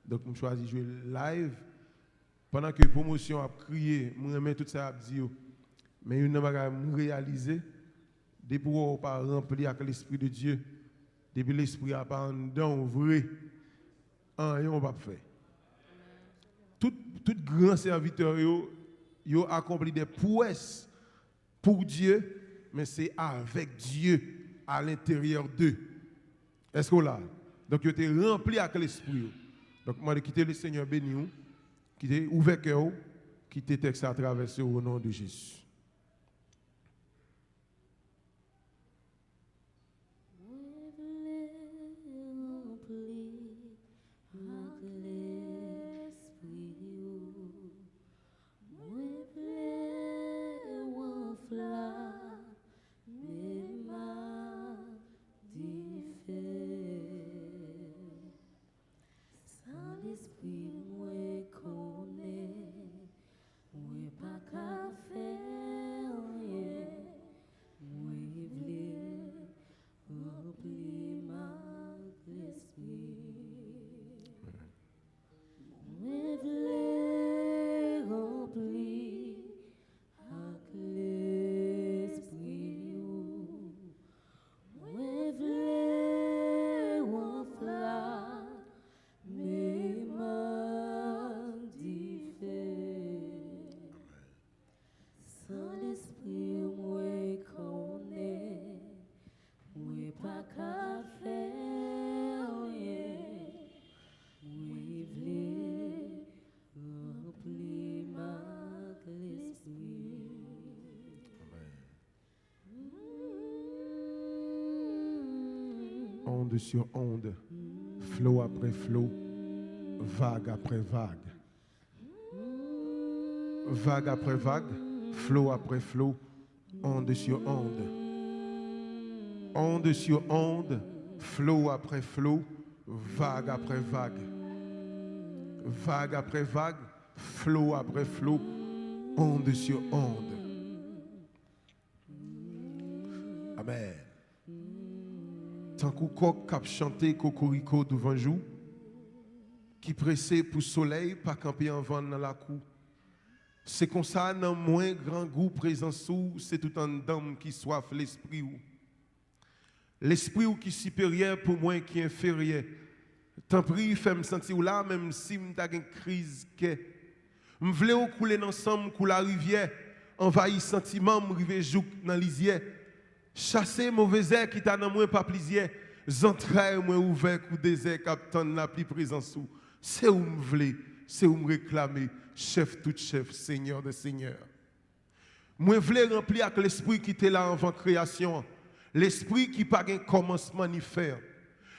Donc, je choisis de jouer live. Pendant que la promotion a crié, je remets tout ça à dire, mais je n'ai pas réalisé. Depuis qu'on pas rempli avec l'Esprit de Dieu, depuis l'Esprit n'a pas en dedans vrai, rien on va faire. Tout grand serviteur yo accompli des prouesses pour Dieu, mais c'est avec Dieu à l'intérieur d'eux. Est-ce qu'on l'a? Donc, ils étaient remplis avec l'Esprit. Donc, moi, je quitter le Seigneur béni, quitter ouvert cœur, quitter texte à traverser au nom de Jésus. Onde sur onde, flot après flot, vague après vague. Vague après vague, flot après flot, onde sur onde. Onde sur onde, flot après flot, vague après vague. Vague après vague, flot après flot, onde sur onde. Amen. Tant qu'on coq cap chanté cocorico devant jour, qui pressé pour soleil, pas camper en vent dans la cour. C'est comme ça, dans moins grand goût présent sous, c'est tout un dame qui soif l'esprit ou. L'esprit ou qui supérieur pour moi qui inférieur. Tant pis, fait me sentir là, même si m'ta une crise que. M'vle ou couler ensemble, couler la rivière, envahir sentiment, m'rive jouk dans lisière. Chasser mauvais air qui t'a dans moins pas plaisir, entrailles moins ouvert ou désert captain la plus présent sous. C'est où m'vle, c'est où me réclamer, chef tout chef, seigneur de seigneur. Moi vle remplir avec l'esprit qui était là avant création, l'esprit qui pas un commencement ni faire.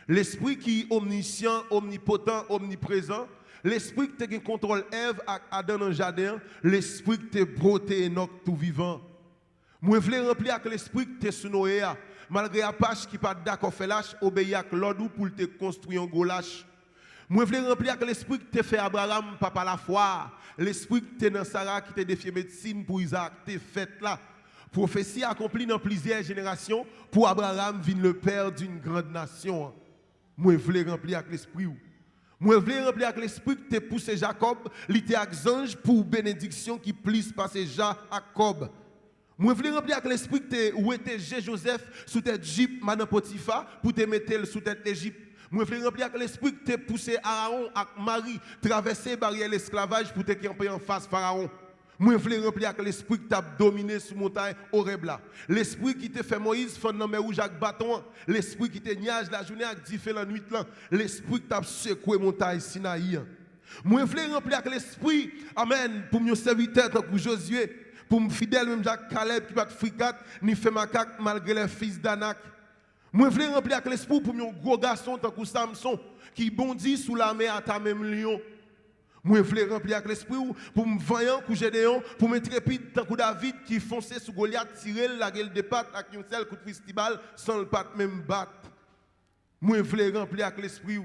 L'esprit qui est omniscient, omnipotent, omniprésent, l'esprit qui te contrôle Ève et Adam dans le jardin, l'esprit qui te broté Enoch tout vivant. Moi, je veux remplir avec l'esprit que tu es sous Noé, malgré Apache qui pas d'accord fait lâche, obéir à l'ordre pour te construire un gros lâche. Moi, je veux remplir avec l'esprit que tu fait Abraham, papa la foi. L'esprit que tu es dans Sarah qui t'a défié médecine pour Isaac, tu fait là. Prophétie accomplie dans plusieurs générations pour Abraham, vient le père d'une grande nation. Moi, je veux remplir avec l'esprit. Moi, je veux remplir avec l'esprit que tu poussé Jacob, il était avec ange pour bénédiction qui plisse passer Jacob. Moi, je veux remplir avec l'esprit que où était Joseph sous tête Égypte, Madame Potiphar, pour te mettre sous tête l'Égypte. Moi, je veux remplir avec l'esprit que tu poussé Aaron avec Marie, traverser barrière l'esclavage pour te camper en face Pharaon. Moi, je veux remplir avec l'esprit que tu as dominé sur montagne Horeb là. L'esprit qui te fait Moïse, faire dans mer rouge avec bâton. L'esprit qui te niage la journée avec différentes nuits là. L'esprit qui t'a secoué montagne Sinaï. Moi, je veux remplir avec l'esprit, amen, pour mon serviteur, pour Josué. Pour me fidèle, même Jacques Caleb qui va te fricat, ni fait macaque malgré les fils d'Anak. Moi, je veux remplir avec l'esprit pour mon gros garçon, tant que Samson, qui bondit sous la mer à ta même lion. Moi, je veux remplir avec l'esprit pour me vaillant, pour Gédéon, pour me trépide, tant que David qui fonçait sous Goliath, tirer la gueule de pattes avec une seule coup de festival, sans le patte même battre. Moi, je veux remplir avec l'esprit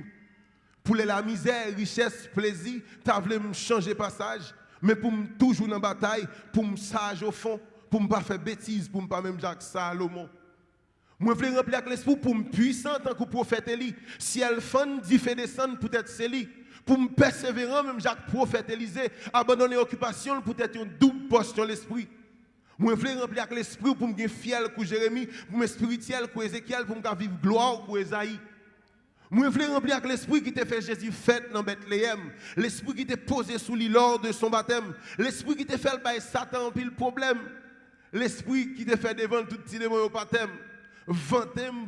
pour la misère, richesse, plaisir, tu voulu me changer passage. Mais pour me toujours dans la bataille, pour me sage au fond, pour ne pas faire bêtises, pour ne pas même Jacques Salomon. Moi, je veux remplir avec l'esprit pour me puissant tant que prophète Élie. Si elle fond, dit fait descendre, peut-être c'est lui. Pour me persévérant, même Jacques prophète Élisée, abandonner l'occupation, peut-être une double poche dans l'esprit. Moi, je veux remplir avec l'esprit pour me fiel pour Jérémie, pour me spirituel pour Ézéchiel, pour me vivre gloire pour Esaïe. Moi, je veux remplir avec l'esprit qui t'a fait Jésus fête dans Bethléem. L'esprit qui t'a posé sous lui lors de son baptême. L'esprit qui t'a fait le bail Satan pile problème. L'esprit qui t'a fait devant tout petit démon au baptême. Vantem,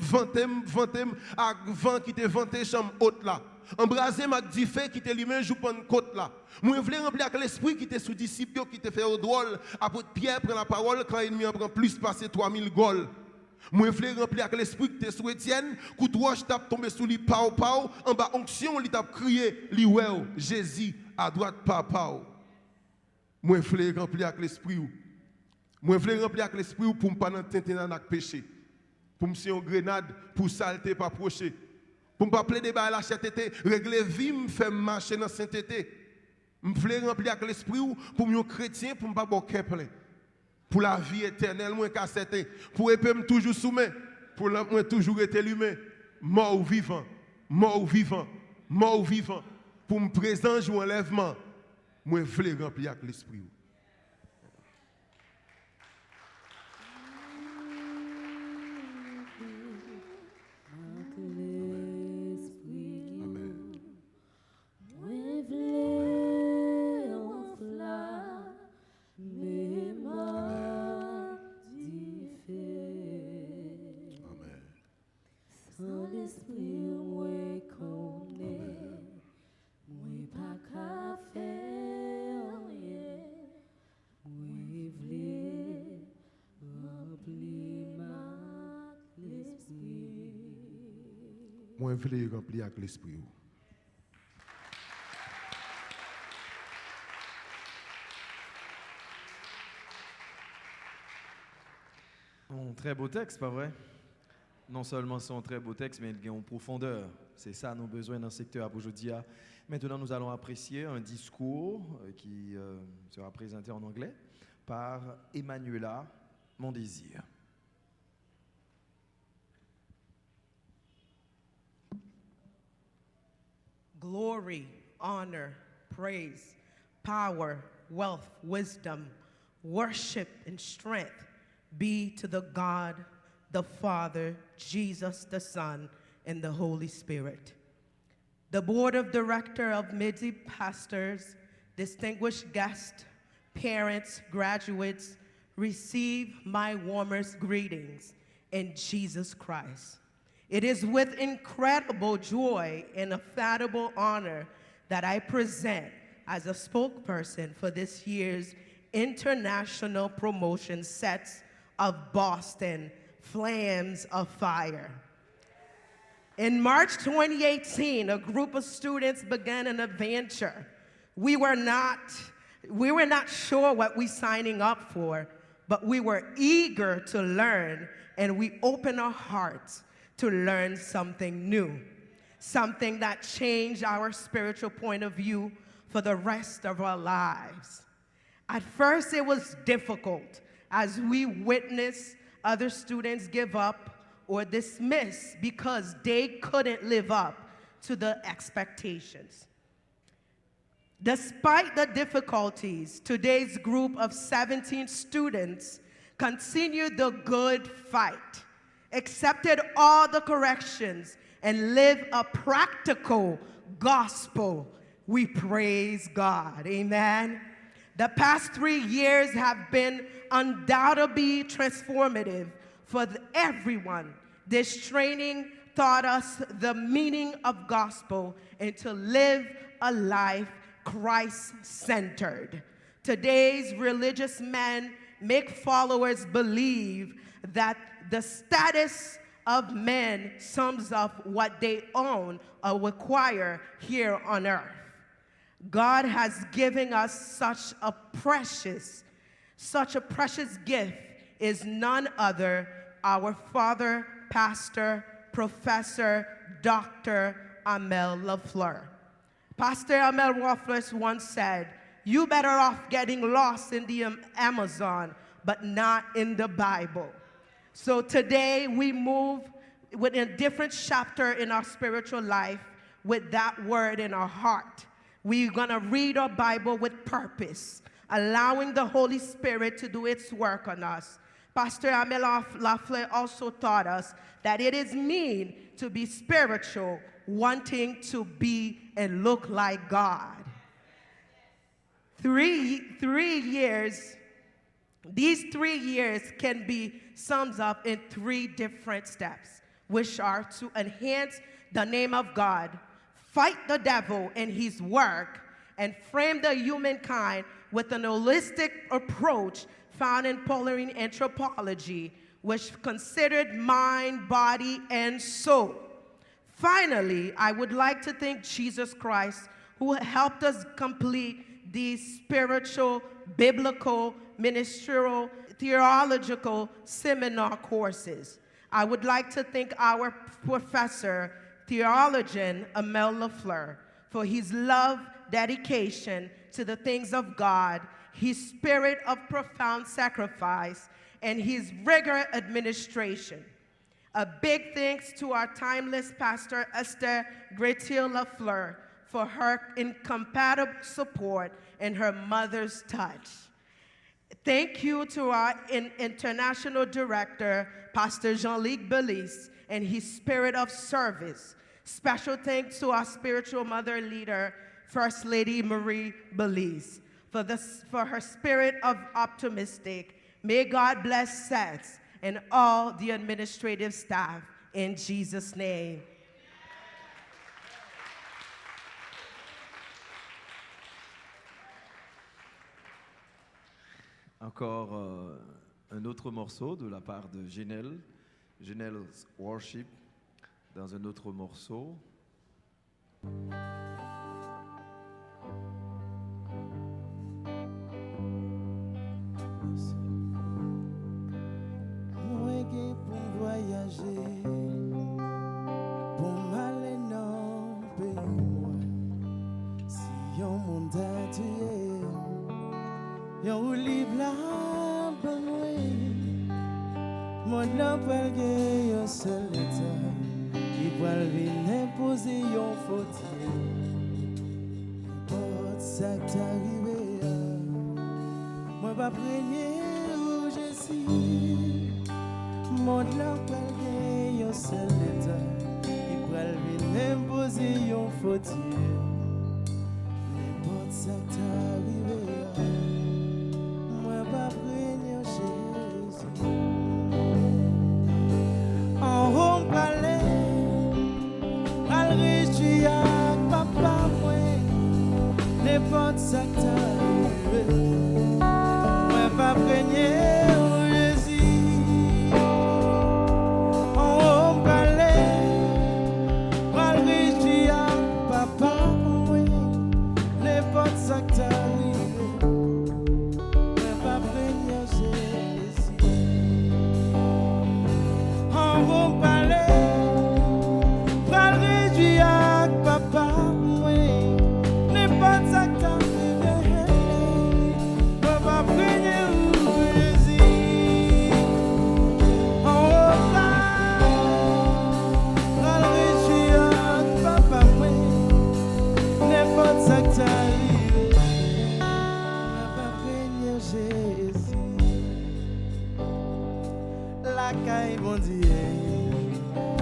avec vent qui t'a vanté chambre haute là. Embrasé m'a dit fait qui t'a lui-même joue pour une côte là. Moi, je veux remplir avec l'esprit qui t'a sous disciple qui t'a fait au drôle. Apôtre Pierre prend la parole quand il m'en prend plus passer 3000 goals. Moi, je veux remplir avec l'esprit qui t'es sous Étienne, coup de roche tape tombé sous lui, pao, en bas, onction, il tape crié, li ouais, Jésus, à droite, pao. Moi, je veux remplir avec l'esprit. Moi, je veux remplir avec l'esprit pour ne pas tenter dans le péché. Pour me faire une grenade, pour saleté, pas approcher. Pour ne pas plaider à la chasteté, régler vie, me faire marcher dans la sainteté. Je veux remplir avec l'esprit pour me chrétien, pour ne pas boire plein. Pour la vie éternelle, moi, casseté. Pour épée, me toujours soumis. Pour moi, toujours être humain. Mort ou vivant. Mort ou vivant. Mort ou vivant. Pour me présenter ou enlèvement. Moi, je veux remplir avec l'esprit. Moi, je veux remplir avec l'esprit. Un très beau texte, pas vrai? Non seulement c'est un très beau texte, mais il a une profondeur. C'est ça nos besoins dans le secteur aujourd'hui. Maintenant, nous allons apprécier un discours qui sera présenté en anglais par Emmanuela Mondésir. Glory, honor, praise, power, wealth, wisdom, worship, and strength be to the God, the Father, Jesus the Son, and the Holy Spirit. The Board of Directors of Mid-Deep Pastors, distinguished guests, parents, graduates, receive my warmest greetings in Jesus Christ. It is with incredible joy and unfathomable honor that I present as a spokesperson for this year's International Promotion Sets of Boston Flames of Fire. In March 2018, a group of students began an adventure. We were not sure what we signing up for, but we were eager to learn, and we opened our hearts to learn something new, something that changed our spiritual point of view for the rest of our lives. At first, it was difficult as we witnessed other students give up or dismiss because they couldn't live up to the expectations. Despite the difficulties, today's group of 17 students continued the good fight, accepted all the corrections, and lived a practical gospel. We praise God. Amen. The past 3 years have been undoubtedly transformative for everyone. This training taught us the meaning of gospel and to live a life Christ-centered. Today's religious men make followers believe that the status of men sums up what they own or require here on earth. God has given us such a precious gift is none other our father, pastor, professor, Dr. Amel Lafleur. Pastor Amel Lafleur once said, "You better off getting lost in the Amazon, but not in the Bible." So today we move with a different chapter in our spiritual life with that word in our heart. We're gonna read our Bible with purpose, allowing the Holy Spirit to do its work on us. Pastor Amel Lafleur also taught us that it is mean to be spiritual, wanting to be and look like God. 3 years, these 3 years can be summed up in 3 different steps, which are to enhance the name of God, fight the devil and his work, and frame the humankind with an holistic approach found in Pauline anthropology, which considered mind, body, and soul. Finally, I would like to thank Jesus Christ, who helped us complete these spiritual, biblical, ministerial, theological seminar courses. I would like to thank our professor, theologian Amel Lafleur, for his love, dedication to the things of God, his spirit of profound sacrifice, and his rigorous administration. A big thanks to our timeless pastor, Esther Gretier Lafleur, for her incompatible support and her mother's touch. Thank you to our international director, Pastor Jean-Luc Belize, and his spirit of service. Special thanks to our spiritual mother leader, First Lady Marie Belize, for her spirit of optimistic. May God bless Seth and all the administrative staff in Jesus' name. Encore un autre morceau de la part de Genel's Worship, dans un autre morceau. Moi qui pour voyager, pour m'aller dans le pays moi, si on monte à tuer, yon libre la bonne mon nom palgue yon seul état qui va venir imposer yon fautier n'importe ça qui t'arrive moi pas prégner où je suis mon nom palgue yon seul état qui va venir imposer yon fautier n'importe ça qui t'arrive n'importe ça qui t'arrive, moi pas prégner où je suis. On parlait, mal riche à papa, n'importe ça qui t'arrive, moi pas prégner Jésus. On parlait, mal riche à papa.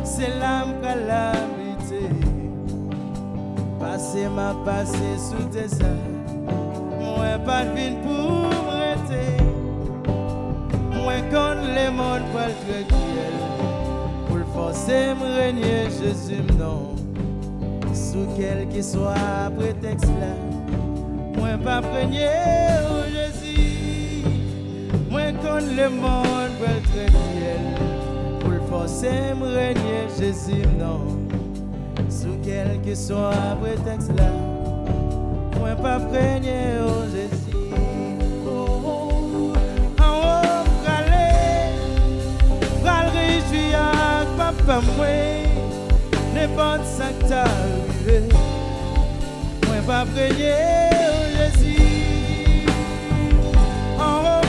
C'est l'âme qu'à l'habiter. Passer ma passé sous tes ailes. Moi pas de vin pour m'arrêter. Moi quand les mondes pour le cruel. Pour le forcer me régner Jésus non. Sous quel qu'il soit prétexte là. Moi pas prégner où Jésus. Moi quand les mondes pour le cruel. Forcez me régner Jésus non sous quel que soit prétexte là moi pas prégner oh Jésus oh en haut pral réjouir avec papa moi n'importe ça qui t'arrive moi pas prégner oh Jésus en haut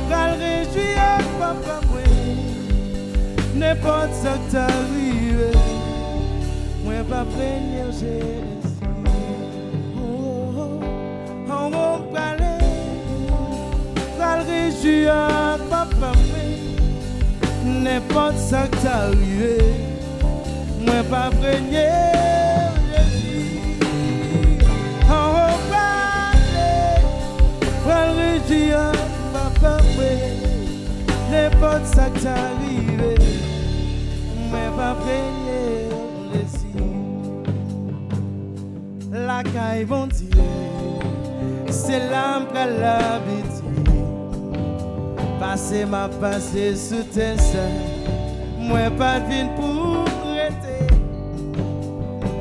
pral réjouir avec papa n'importe ça qui t'arrive, moi pas prégner Jésus. Oh, On va aller, pral réjouir papa moi, n'importe ça qui t'arrive, moi pas prégné Jésus. On va aller, pral réjouir papa moi, n'importe ça qui t'arrive, moi pas prégné Jésus. La caille vont dire, c'est l'âme qu'elle a habité. Passer ma passé sous tes seins, moi pas de vin pour arrêter.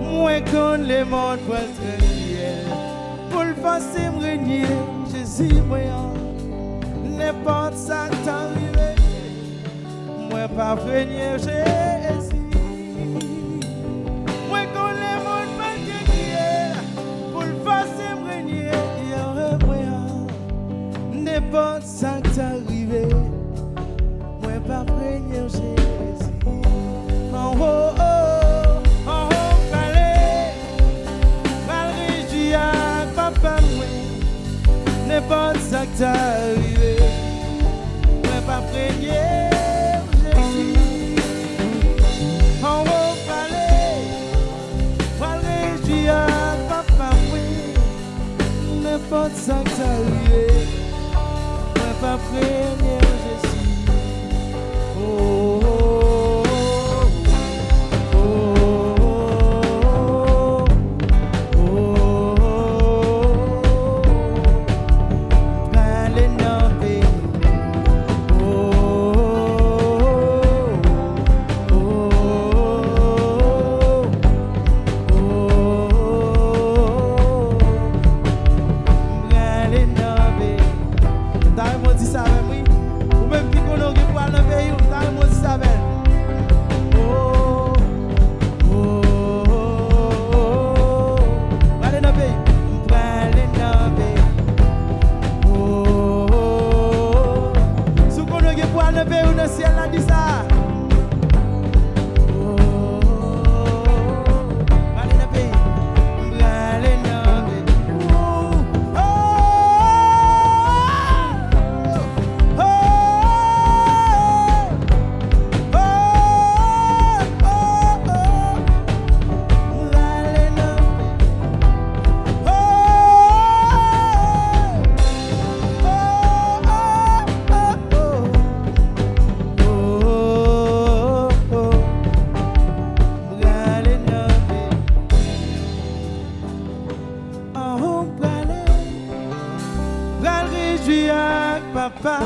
Moi qu'on les mondes pour le tranquille, pour le passer me régner, Jésus moi, n'importe ça qui t'arrive, moi pas régner Jésus. Moi qu'on les mondes pour le tranquille, pour le passer me régner, n'importe ça qui t'arrive, moi pas régner Jésus. Oh oh oh, oh oh, pas réjouir papa moi, n'importe ça qui t'arrive, moi pas régner Jésus. Oh oh, pas réjouir papa moi, n'importe ça qui t'arrive, moi pas régner Jésus. Oh oh. Papa,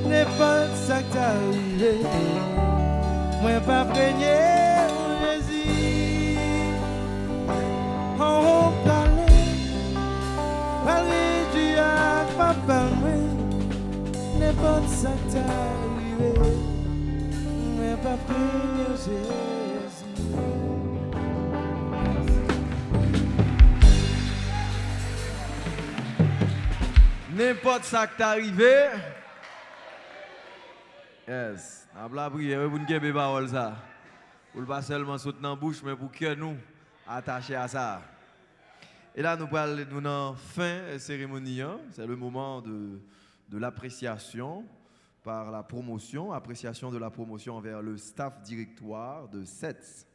n'importe ça qui t'arrive, moi pas prégner Jésus. On va réjouir papa, n'importe ça qui t'arrive, moi pas prégner Jésus. N'importe ça qui t'est arrivé. Yes. La prière, vous ne gardez pas paroles ça. Pour pas seulement sauter dans la bouche, mais pour que nous attachés à ça. Et là, nous parlons de la fin de la cérémonie. C'est le moment de l'appréciation par la promotion, appréciation de la promotion envers le staff directoire de SETS.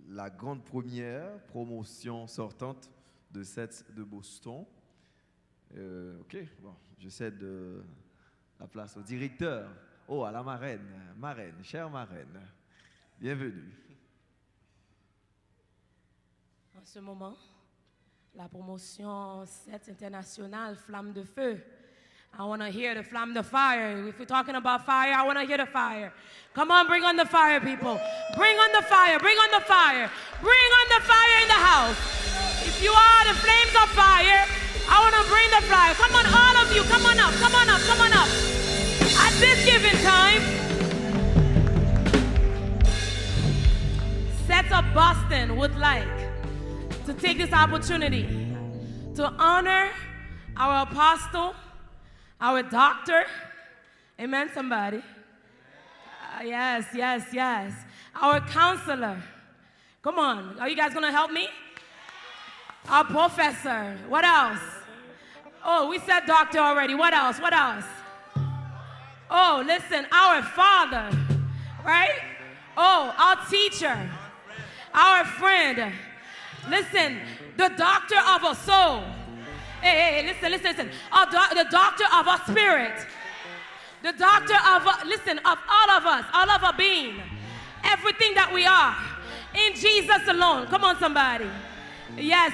La grande première promotion sortante de SETS de Boston. Ok, bon, je cède la place au directeur. Oh, à la marraine, chère marraine. Bienvenue. En ce moment, la promotion SETS internationale, Flamme de Feu. I want to hear the flamme de fire. If we're talking about fire, I want to hear the fire. Come on, bring on the fire, people. Bring on the fire, bring on the fire. Bring on the fire in the house. If you are the flames of fire, I want to bring the fire. Come on, all of you, come on up, come on up, come on up. At this given time, SETS of Boston would like to take this opportunity to honor our apostle, our doctor. Amen, somebody. Yes. Our counselor, Come on. Are you guys going to help me? Our professor. What else? Oh, we said doctor already. What else? What else? Oh, listen, our father, right? Oh, our teacher, our friend. Listen, the doctor of our soul. Hey, listen. The doctor of our spirit. The doctor of, of all of us, all of our being. Everything that we are. In Jesus alone. Come on, somebody. Yes.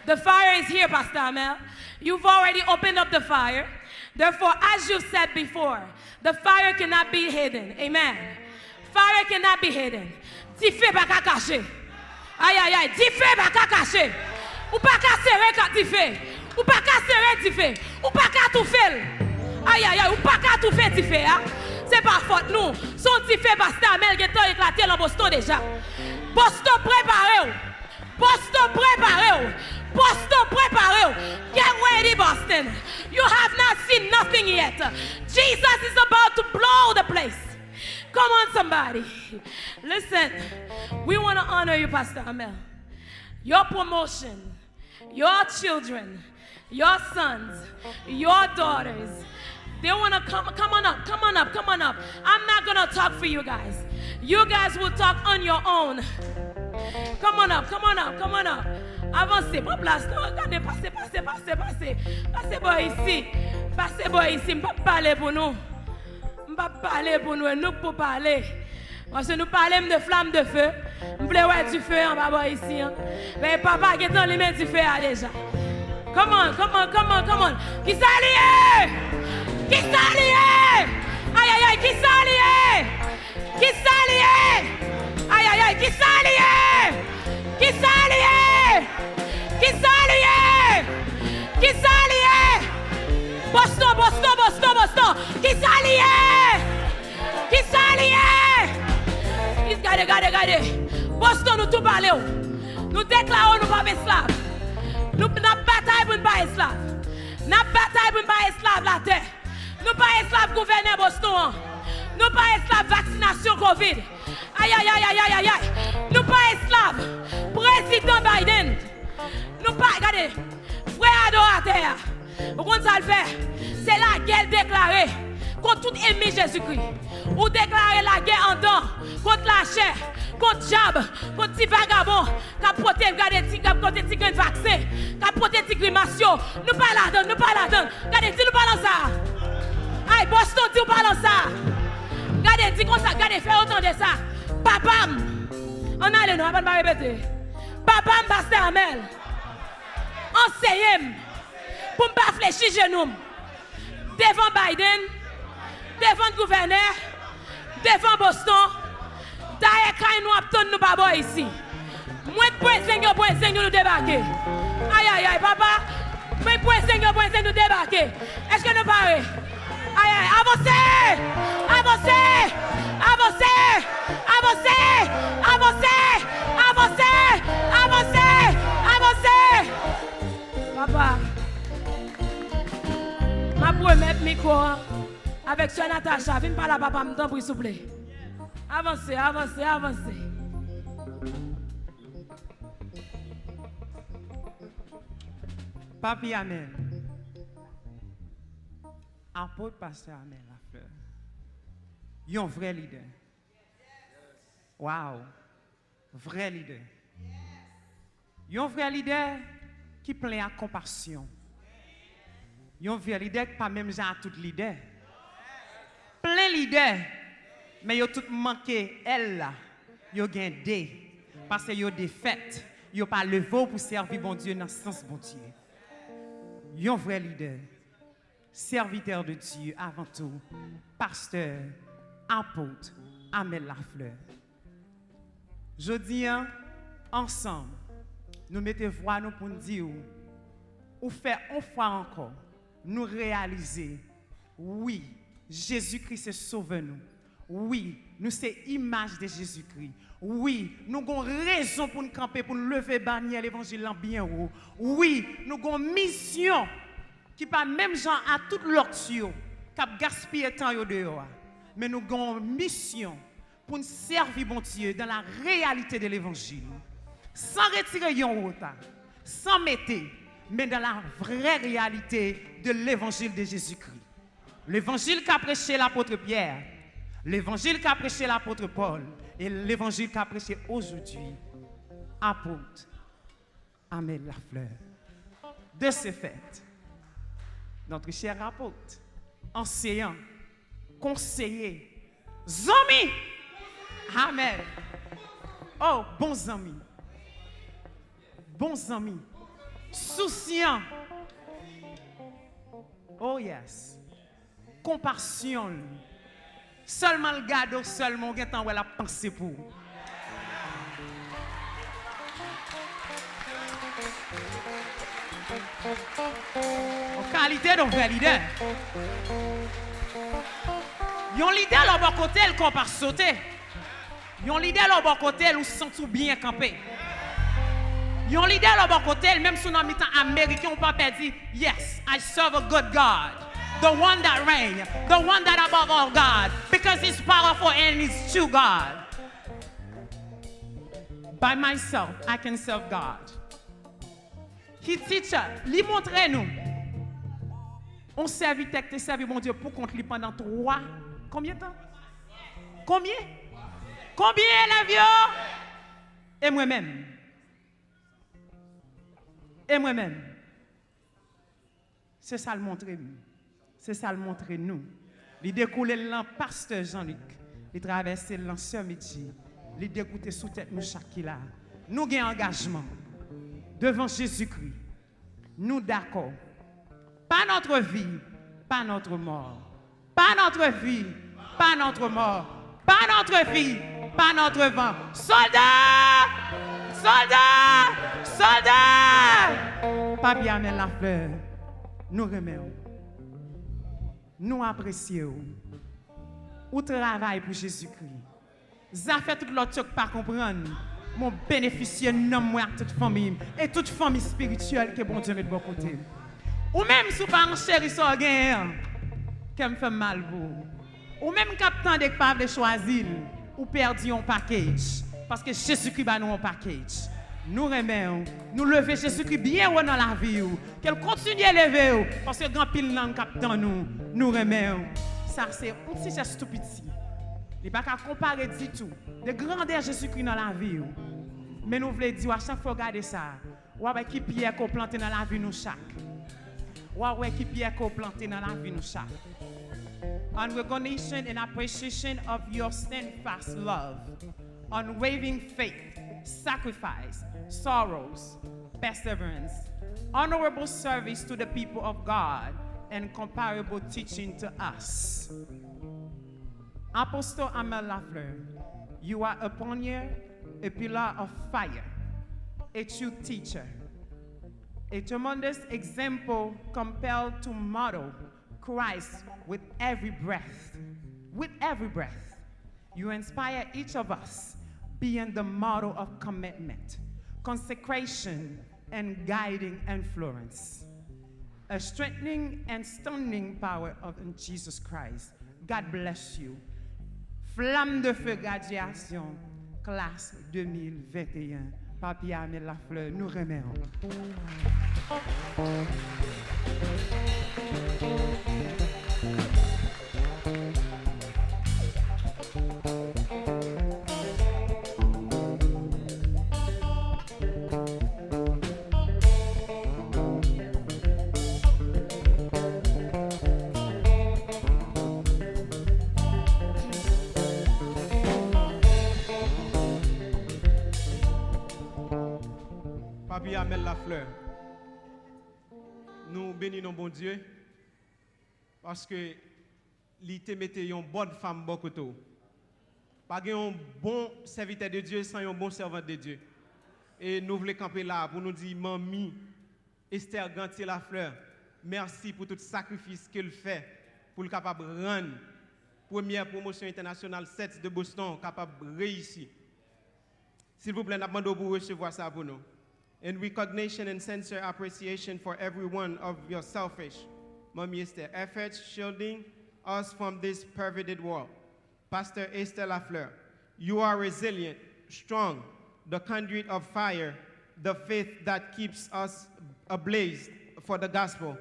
The fire is here, Pastor Amel. You've already opened up the fire. Therefore, as you said before, the fire cannot be hidden. Amen. Fire cannot be hidden. Ti fè pa ka caché. Aïe. Ti fè pa ka caché. Ou pa ka serré quand ti fè. Ou pa ka serré ti fè. Ou pa ka tout fait. Aïe. Ou pa ka tout fait ti fè. C'est pas faute nous. Son ti fè Pasteur Amel qui est éclaté dans Boston déjà. Boston préparé. Boston préparé. Boston préparé. Get ready, Boston. You have not seen nothing yet. Jesus is about to blow the place. Come on, somebody. Listen, we want to honor you, Pastor Amel. Your promotion, your children, your sons, your daughters, they want to come on up. I'm not going to talk for you guys. You guys will talk on your own. Come on up. Avancez, pas place. Regardez, passez. Passez boy ici. M'pas parler pour nous. Nous pour parler. Parce que nous parlons de flammes de feu. M'voulez ouais du feu en bas ici. Mais papa qui est dans les mains du feu déjà. Come on. Qui s'allie? Aïe, qui s'allie? Qui s'allie? Boston. Qui s'allie? Regardez. Boston, nous tout parlons. Nous déclarons nous pas esclaves. Nous n'avons bataille pour ne pas esclaves. Nous bataille pour ne pas esclaves la terre. Nous pas esclaves gouverneur Boston. Nous pas esclaves vaccination Covid. Aïe. Nous pas esclaves président Biden. Nous pas, regardez, frère adorateur. Vous comprenez ça le faire? C'est la guerre déclarée contre tout ennemi Jésus-Christ. Ou déclarer la guerre en dents contre la chair, contre Jab, contre les vagabonds, qui a porté les vaccins, qui a porté les grimations. Nous pas là-dedans. Regardez, dis nous parlons ça. Aïe, Boston, dis nous parlons ça. Regardez, dis comme ça, regardez, fais autant de ça. Papam, on allait, nous, on va pas répéter. Papam, Pasteur Amel, enseignez-moi pour ne pas fléchir genoux devant Biden, devant le gouverneur, devant Boston. D'ailleurs, quand nous attendons nous pas ici. Moi, point 5 nous débarquer. Aïe, papa. Moi, point 5 nous débarquer. Est-ce que nous parlons? Aïe, avancez. Papa, ma pour mettre micro avec soeur Natacha. Viens par là, papa, me t'en s'il vous plaît. Avancez. Papi Amel. Apôtre Pasteur Amel Lafleur. Un vrai leader. Wow. Vrai leader. Un vrai leader qui plein à compassion. Un vrai leader qui pas même genre à tout leader. Plein leader. Mais yo tout manqué elle là. Yo gagné parce que yo défaite. Yo pas levé pour servir bon Dieu dans le sens bon Dieu. Un vrai leader. Serviteur de Dieu avant tout. Pasteur, apôtre, Amel Lafleur. Je dis ensemble, nous mettons voix nous pour nous dire ou faire une fois encore, nous réaliser, oui, Jésus-Christ est sauvé nous. Oui, nous sommes image de Jésus-Christ. Oui, nous avons raison pour nous camper, pour nous lever bannière l'évangile en bien haut. Oui, nous avons mission qui pas même genre à toute l'autre qui a gaspillé temps dehors. Mais nous avons mission pour nous servir, bon Dieu, dans la réalité de l'évangile. Sans retirer yon retard, sans mettre, mais dans la vraie réalité de l'évangile de Jésus-Christ. L'évangile qu'a prêché l'apôtre Pierre, l'évangile qu'a prêché l'apôtre Paul, et l'évangile qu'a prêché aujourd'hui, apôtre Amel Lafleur. De ce fait, notre cher apôtre, enseignant, conseiller, zami, Amen. Oh, bons amis, souciant, oh yes, compassion, seulement le gado, seulement on temps où elle a pensé pour. En qualité de vrai leader. Yon leader là bon côté, elle compare sauter. Yon leader là bon côté, elle sent tout bien campé. Yon leader là bon côté, même si on a mis temps américain, on peut pas dire yes, I serve a good God. The one that reigns, the one that above all God, because he's powerful and he's true God. By myself, I can serve God. He teach us, lui montre nous. On servit texte, servi mon Dieu pour compte lui pendant 3, combien de temps? Combien les vieux? Et moi-même. C'est ça le montrer. C'est ça le montrer nous. Il découle l'an pasteur Jean-Luc. Il traverse l'an sœur Midi. Il découte sous tête nous chaque là. Nous avons engagement devant Jésus-Christ. Nous d'accord. Pas notre vie, pas notre mort. Pas notre vie, pas notre mort. Pas notre vie, pas notre vent. Soldats! Soldats! Soldats! Papi Amel Lafleur, nous remercions. Nous apprécions. Ou travail pour Jésus-Christ. Ça fait tout l'autre chose pas comprendre. Mon bénéficiaire non moi toute famille et toute famille spirituelle que bon Dieu met de bon côté. Ou même si pas un chéri ça gain qui me fait mal pour. Ou même capitaine de pas de choisir ou perdu un package parce que Jésus-Christ ba nous un package. Nous remercions, nous lever Jésus-Christ bien haut dans la vie qu'elle continue à lever parce que grand pile nan capitaine nous remercions. Ça c'est un petit geste tout petit. Il n'y a pas qu'à comparer du tout. De grandeur Jésus-Christ dans la vie. Mais nous voulons dire, à chaque fois regarder ça, ou avec qui pierre qu'on plante dans la vie nous chaque. Ou avec qui pierre qu'on plante dans la vie nous chaque. On recognition and appreciation of your steadfast love, unwavering faith, sacrifice, sorrows, perseverance, honorable service to the people of God, and comparable teaching to us. Apostle Amel Lafleur, you are a pioneer, a pillar of fire, a true teacher, a tremendous example compelled to model Christ with every breath. With every breath, you inspire each of us being the model of commitment, consecration, and guiding influence. A strengthening and stunning power of Jesus Christ. God bless you. Flamme de feu graduation, classe 2021. Papi Amel Lafleur, nous remercions. Papi Amel Lafleur, nous bénissons bon Dieu parce que il te mette une bonne femme bon côté. Pas un bon serviteur de Dieu sans un bon servant de Dieu. Et nous voulons camper là pour nous dire Mamie Esther Gantier Lafleur, merci pour tout sacrifice qu'elle fait pour le capable de rendre première promotion internationale 7 de Boston capable de réussir. S'il vous plaît, nous demandons pour recevoir ça pour nous. In recognition and sincere appreciation for every one of your selfish, Mommy Esther, efforts shielding us from this perverted world. Pastor Esther Lafleur, You are resilient, strong, the conduit of fire, the faith that keeps us ablaze for the gospel.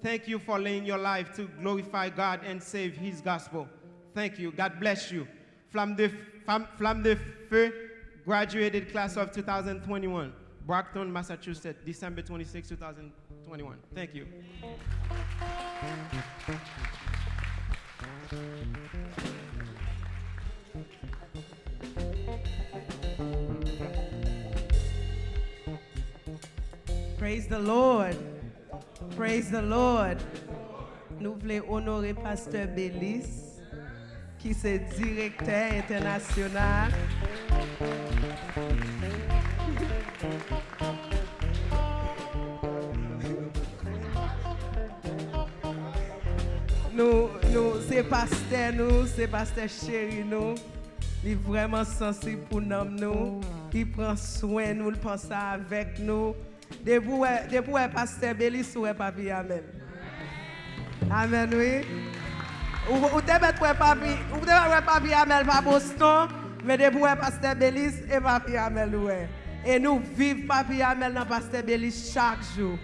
Thank you for laying your life to glorify God and save his gospel. Thank you. God bless you. Flamme de Feu, graduated class of 2021, Brockton, Massachusetts, December 26, 2021. Thank you. Praise the Lord. Praise the Lord. Nous voulons honorer Pasteur Bélis, qui est directeur international. C'est pasteur chéri nous. Il est vraiment sensible pour nous. Il prend soin nous, il pense avec nous. Depuis pasteur Bélis ou papi amen. Amen oui. Ou devez papi amen pas Boston, mais depuis pasteur Bélis et papi amen ouais. Et nous vivons papi amen dans pasteur Bélis chaque jour.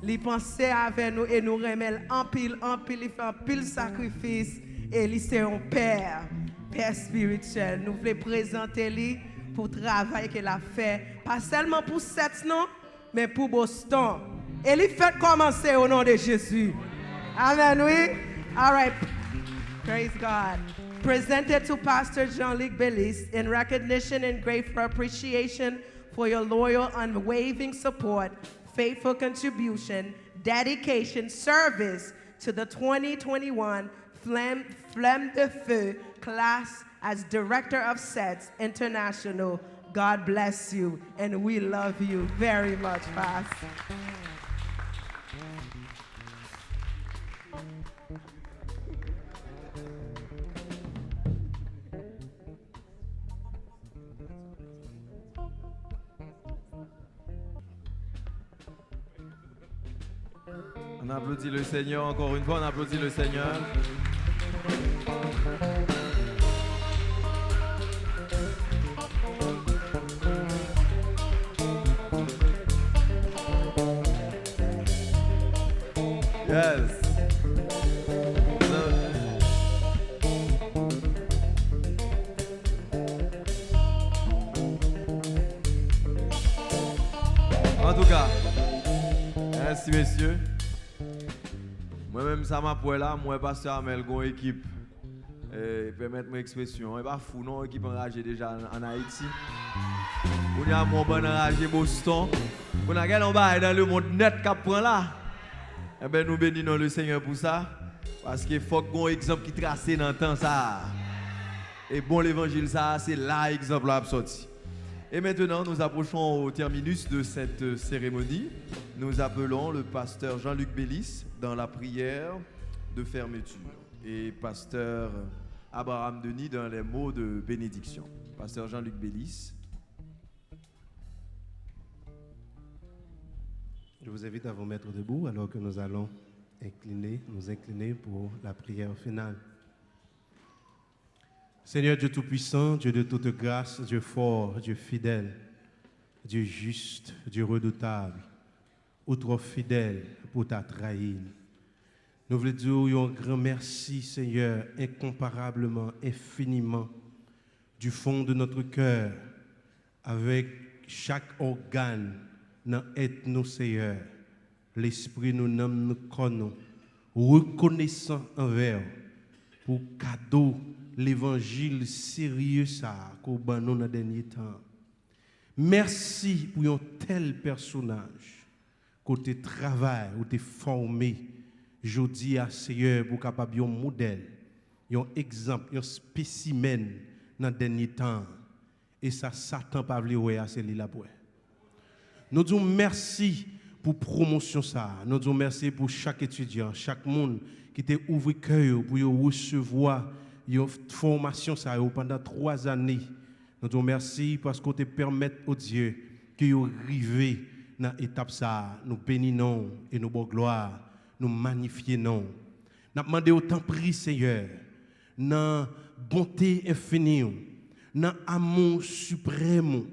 Il pense avec nous et nous remet en pile, il fait un pile sacrifice et il c'est un père spirituel. Nous voulons présenter lui pour le travail qu'il a fait, pas seulement pour cette non, mais pour Boston. Et il fait commencer au nom de Jésus. Amen, oui. All right. Praise God. Presented to Pastor Jean-Luc Bélis in recognition and grateful appreciation for your loyal, unwavering support, faithful contribution, dedication, service to the 2021 Flamme de Feu class as Director of Sets International. God bless you, and we love you very much, Pastor. On applaudit le Seigneur encore une fois, on applaudit le Seigneur. Yes. En tout cas, merci messieurs. Moi-même, ça m'a pour là, moi, pasteur Amel, une équipe, permettre mon expression, et pas fou, non, équipe enragée déjà en Haïti. On y a mon bon enragé Boston. On a regardé dans le monde net qui prend là. Eh bien, nous bénissons le Seigneur pour ça, parce qu'il faut qu'on ait un exemple qui trace dans le temps ça. Et bon, l'évangile, ça, c'est là l'exemple à sortir. Et maintenant, nous approchons au terminus de cette cérémonie. Nous appelons le pasteur Jean-Luc Bélis dans la prière de fermeture et pasteur Abraham Denis dans les mots de bénédiction. Pasteur Jean-Luc Bélis. Je vous invite à vous mettre debout alors que nous allons nous incliner pour la prière finale. Seigneur Dieu Tout-Puissant, Dieu de toute grâce, Dieu fort, Dieu fidèle, Dieu juste, Dieu redoutable, ou trop fidèle pour ta trahir. Nous voulons dire un grand merci, Seigneur, incomparablement, infiniment, du fond de notre cœur, avec chaque organe, dans nous, Seigneur. L'Esprit nous nomme, nous connaissons, reconnaissant envers pour cadeau l'évangile sérieux ça qu'on ban nous dans les derniers temps. Merci pour un tel personnage côté travail ou te formé jodi à Seigneur pour capable un modèle, un exemple, un spécimen dans les derniers temps et ça Satan pas vle ouais c'est li la pour. Nous disons merci pour promotion ça. Nous disons merci pour chaque étudiant, chaque monde qui t'a ouvert cœur pour recevoir une formation ça pendant 3 années. Nous disons merci parce que tu permets au Dieu que vous arrivez dans l'étape ça. Nous bénissons et nous bonne gloire, nous magnifions. Nous demandons autant prix Seigneur, dans bonté infinie, dans l'amour suprême,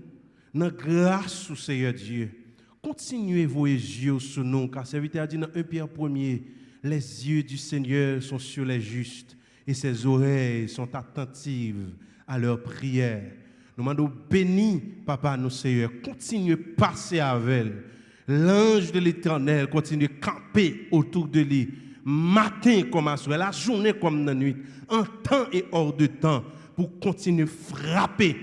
dans la grâce au Seigneur Dieu. Continuez vos yeux sur nous, car serviteur a dit dans 1 Pierre 1er, les yeux du Seigneur sont sur les justes et ses oreilles sont attentives à leurs prières. Nous demandons béni, Papa, nous Seigneur, continuez à passer avec elle. L'ange de l'Éternel continue à camper autour de lui, matin comme à soir, la journée comme la nuit, en temps et hors de temps, pour continuer à frapper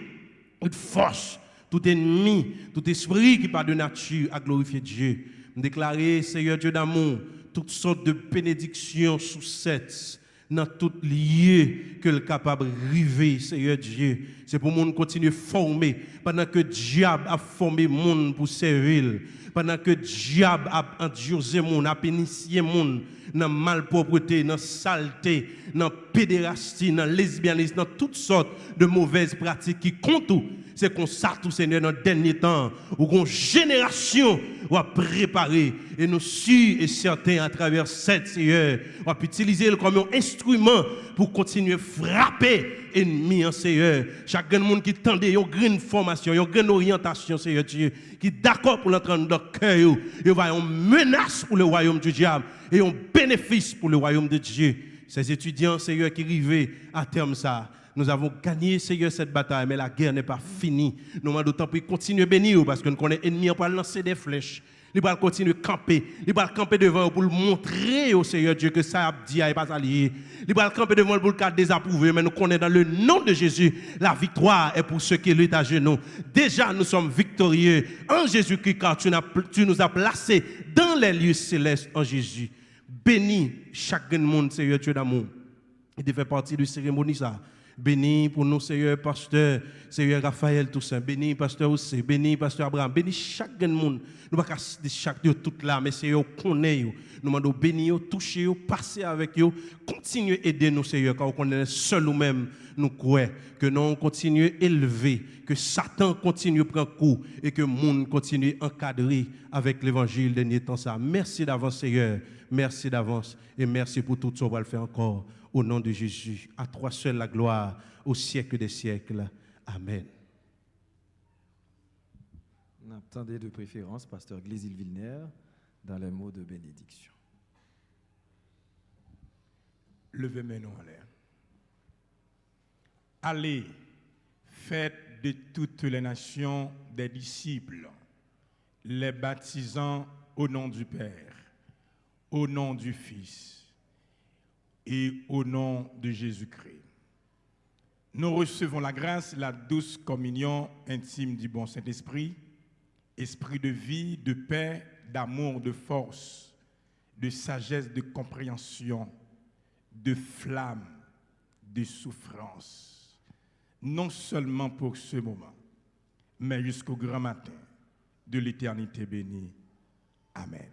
toute force, tout ennemi, tout esprit qui part de nature à glorifier Dieu. Déclarer, Seigneur Dieu d'amour, toutes sortes de bénédictions sous cette, dans tout lieu que le capable de river, Seigneur Dieu. C'est pour monde continuer à former, pendant que le diable a formé le monde pour servir, pendant que le diable a enduré le monde, a initié le monde dans la malpropreté, dans la saleté, dans la pédérastie, dans le lesbianisme, dans toutes sortes de mauvaises pratiques qui comptent. C'est comme ça, tout Seigneur, dans le dernier temps, où une génération va préparer. Et nous sûrs et certains, à travers cette Seigneur, va utiliser comme un instrument pour continuer à frapper l'ennemi en Seigneur. Chaque monde qui tendait une formation, une orientation, Seigneur Dieu, qui est d'accord pour l'entendre dans le cœur, il va une menace pour le royaume du diable et un bénéfice pour le royaume de Dieu. Ces étudiants, Seigneur, qui arrivent à terme ça. Nous avons gagné, Seigneur, cette bataille, mais la guerre n'est pas finie. Nous demandons d'autant plus continuer à bénir parce que nous connaissons l'ennemi, on peut lancer des flèches. Il va continuer à camper. Il va camper devant pour le montrer au Seigneur Dieu que ça a dit n'est pas allié. Il va camper devant pour le désapprouver. Mais nous connaissons dans le nom de Jésus, la victoire est pour ceux qui luttent à genoux. Déjà, nous sommes victorieux en Jésus-Christ car tu nous as placés dans les lieux célestes en Jésus. Bénis chaque monde, Seigneur Dieu d'amour. Il fait partie de la cérémonie ça. Béni pour nous, Seigneur, pasteur, Seigneur Raphaël Toussaint. Béni, pasteur Oussé. Béni, pasteur Abraham. Béni chaque monde. Nous ne pouvons pas chaque de tout là, mais Seigneur, connaît. Nous demandons bénir, toucher, passer avec eux. Continuez à aider nous, Seigneur, car on connaît seul nous-mêmes. Nous croyons que nous continuons à élever, que Satan continue à prendre coup et que le monde continue à encadrer avec l'évangile de dernier temps. Merci d'avance, Seigneur. Merci d'avance et merci pour tout ce qu'on va le faire encore. Au nom de Jésus, à toi seul la gloire, au siècle des siècles. Amen. On attendait de préférence pasteur Glésil Vilner dans les mots de bénédiction. Levez mes noms en l'air. Allez, faites de toutes les nations des disciples, les baptisant au nom du Père, au nom du Fils et au nom de Jésus-Christ. Nous recevons la grâce, la douce communion intime du bon Saint-Esprit, esprit de vie, de paix, d'amour, de force, de sagesse, de compréhension, de flamme, de souffrance, non seulement pour ce moment, mais jusqu'au grand matin de l'éternité bénie. Amen.